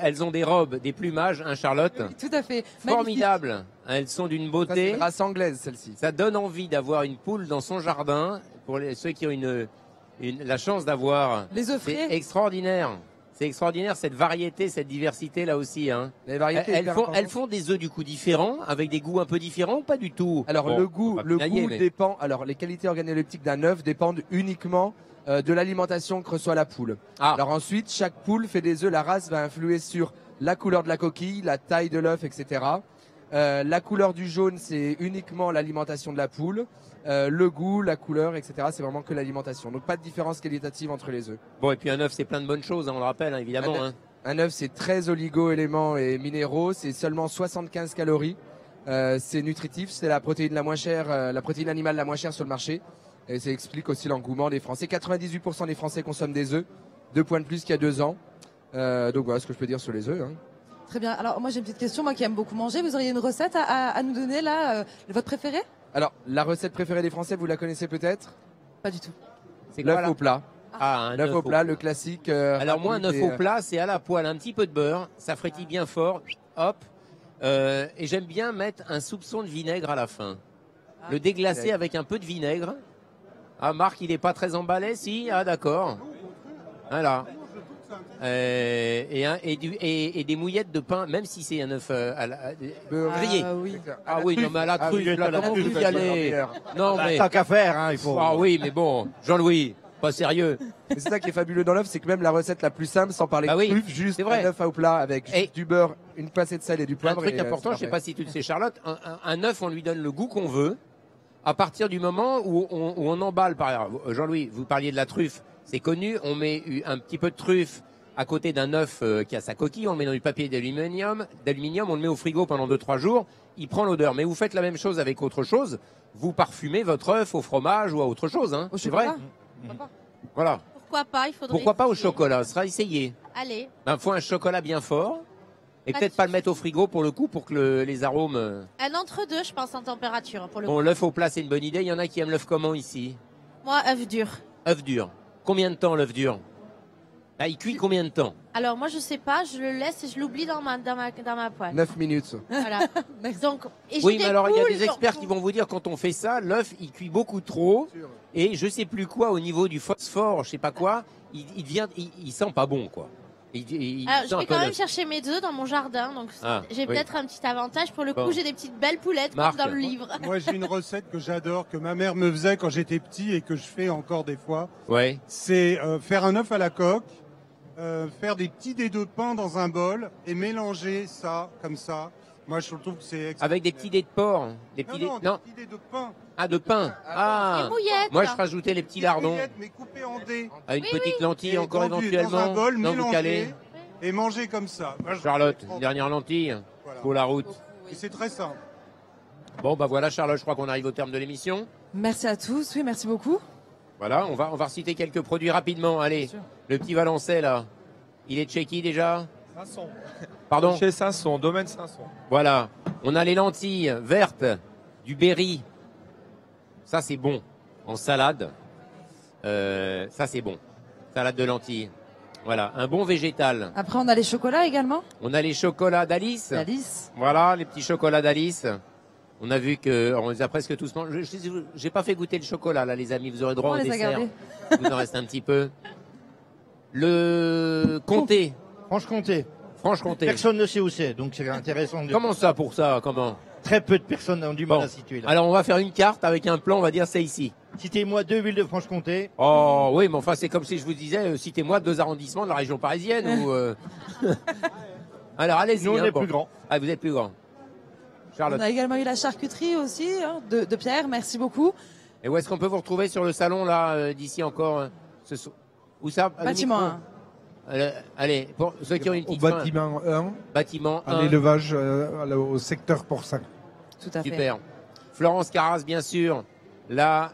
elles ont des robes, des plumages, Charlotte. Oui, tout à fait. Formidable. Elles sont d'une beauté. C'est une race anglaise, celle-ci. Ça donne envie d'avoir une poule dans son jardin. Pour ceux qui ont la chance d'avoir. Les offrir. C'est extraordinaire. C'est extraordinaire cette variété, cette diversité là aussi. Hein. Les variétés elles font des œufs du coup différents, avec des goûts un peu différents ou pas du tout? Alors le goût dépend. Alors les qualités organoleptiques d'un œuf dépendent uniquement de l'alimentation que reçoit la poule. Alors ensuite, chaque poule fait des œufs. La race va influer sur la couleur de la coquille, la taille de l'œuf, etc. La couleur du jaune, c'est uniquement l'alimentation de la poule. Le goût, la couleur, etc. C'est vraiment que l'alimentation. Donc pas de différence qualitative entre les œufs. Bon, et puis un œuf, c'est plein de bonnes choses, hein, on le rappelle, hein, évidemment. Un œuf, c'est 13 oligo-éléments et minéraux. C'est seulement 75 calories. C'est nutritif. C'est la protéine la moins chère, la protéine animale la moins chère sur le marché. Et ça explique aussi l'engouement des Français. 98% des Français consomment des œufs. 2 points de plus qu'il y a 2 ans. Donc voilà ce que je peux dire sur les œufs. Hein. Très bien. Alors moi j'ai une petite question, moi qui aime beaucoup manger. Vous auriez une recette à nous donner là, votre préférée? Alors, la recette préférée des Français, vous la connaissez peut-être? Pas du tout. C'est quoi, l'œuf au plat. Un œuf au plat, le classique. Alors moi, un œuf au plat, c'est à la poêle, un petit peu de beurre, ça frétille bien fort, hop. Et j'aime bien mettre un soupçon de vinaigre à la fin. Le déglacer avec un peu de vinaigre. Ah, Marc, il n'est pas très emballé, si? Ah, d'accord. Voilà. Et des mouillettes de pain, même si c'est un œuf grillé. Ah oui, non mais à la truffe, là, comment vous y allez? Non mais tant qu'à faire, hein, il faut. Ah oui, mais bon, Jean-Louis, pas sérieux. C'est ça qui est fabuleux dans l'œuf, c'est que même la recette la plus simple, sans parler de truffe, juste un œuf au plat avec juste du beurre, une pincée de sel et du poivre. Un truc important, je sais pas si tu le sais, Charlotte, un œuf, on lui donne le goût qu'on veut. À partir du moment où on emballe, par exemple, Jean-Louis, vous parliez de la truffe, c'est connu, on met un petit peu de truffe à côté d'un œuf qui a sa coquille, on le met dans du papier d'aluminium, on le met au frigo pendant 2-3 jours, il prend l'odeur. Mais vous faites la même chose avec autre chose, vous parfumez votre œuf au fromage ou à autre chose, hein. C'est vrai. Voilà. Pourquoi pas, il faudrait. Pourquoi pas au chocolat, ce sera essayé. Allez. Il faut un chocolat bien fort, et peut-être pas le mettre au frigo pour le coup, pour que les arômes... Un entre-deux, je pense, en température, pour le coup. Bon, l'œuf au plat, c'est une bonne idée. Il y en a qui aiment l'œuf comment ici? Moi, œuf dur. Œuf dur. Combien de temps l'œuf dur? Ah, il cuit combien de temps? Alors moi je sais pas, je le laisse et je l'oublie dans ma poêle. 9 minutes. Voilà. Donc, oui, mais alors il y a des experts qui vont vous dire quand on fait ça, l'œuf il cuit beaucoup trop et je sais plus quoi au niveau du phosphore, je sais pas quoi, il sent pas bon quoi. Alors, je vais quand même chercher mes œufs dans mon jardin, donc j'ai peut-être un petit avantage. Pour le coup, j'ai des petites belles poulettes comme dans le livre. Moi, j'ai une recette que j'adore, que ma mère me faisait quand j'étais petit et que je fais encore des fois. Ouais. C'est faire un œuf à la coque, faire des petits dés de pain dans un bol et mélanger ça comme ça. Moi, je trouve que c'est avec des petits dés de porc, des petits des petits dés de pain. Ah, de pain. Ah. Des mouillettes. Moi, je rajoutais les petits lardons. Mais coupés en dés. À une petite lentille et encore éventuellement. Dans un bol vous mélangé. calez. et manger comme ça. Moi, Charlotte, une dernière lentille pour la route. Et c'est très simple. Bon, bah voilà, Charlotte, je crois qu'on arrive au terme de l'émission. Merci à tous, oui, merci beaucoup. Voilà, on va reciter quelques produits rapidement. Allez, le petit Valençay, là, il est de chez qui déjà? Sanson. Pardon? Chez Sanson, domaine Sanson. Voilà, on a les lentilles vertes, du Berry. Ça, c'est bon. En salade, ça, c'est bon. Salade de lentilles. Voilà, un bon végétal. Après, on a les chocolats également. On a les chocolats d'Alice. D'Alice. Voilà, les petits chocolats d'Alice. On a vu que on les a presque tous mangés. J'ai pas fait goûter le chocolat, là, les amis. Vous aurez droit On au les a dessert. gardés. Il vous en reste un petit peu. Le comté. Franche-Comté. Franche-Comté. Personne ne sait où c'est, donc c'est intéressant. Comment ça pour ça? Comment? Très peu de personnes ont du mal à situer. Là. Alors on va faire une carte avec un plan, on va dire c'est ici. Citez-moi 2 villes de Franche-Comté. Oh oui, mais enfin c'est comme si je vous disais, citez-moi 2 arrondissements de la région parisienne. ou, Alors allez-y. Nous on est plus grands. Ah, vous êtes plus grand. Charlotte. On a également eu la charcuterie aussi, de Pierre, merci beaucoup. Et où est-ce qu'on peut vous retrouver sur le salon là, d'ici encore Où ça? Bâtiment 1. Allez, pour ceux qui ont une Au petite bâtiment 1. Bâtiment 1. À l'élevage, au secteur porcin. Tout à fait. Super. Florence Carras, bien sûr. La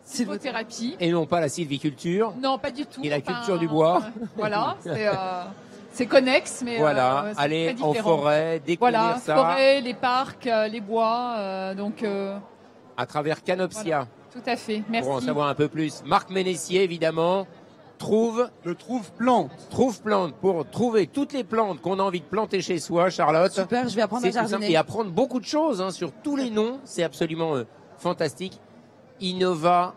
Sylvothérapie. Et non pas la sylviculture. Non, pas du tout. Et la culture du bois. Voilà, c'est connexe, mais voilà, c'est aller très en différent. forêt, découvrir voilà, ça. Forêt, les parcs, les bois, donc. À travers Canopsia. Voilà, tout à fait. Merci. Pour en savoir un peu plus. Marc Ménessier, évidemment. Le trouve-plante. Trouve-plante pour trouver toutes les plantes qu'on a envie de planter chez soi, Charlotte. Super, je vais apprendre à C'est tout simple. jardiner. Et apprendre beaucoup de choses sur tous les noms. C'est absolument fantastique. Innovafeed.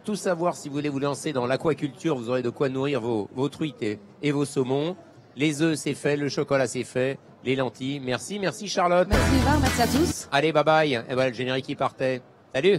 Tout savoir si vous voulez vous lancer dans l'aquaculture, vous aurez de quoi nourrir vos truites et vos saumons. Les œufs, c'est fait. Le chocolat, c'est fait. Les lentilles. Merci Charlotte. Merci Yvan, merci à tous. Allez, bye bye. Et voilà le générique qui partait. Salut.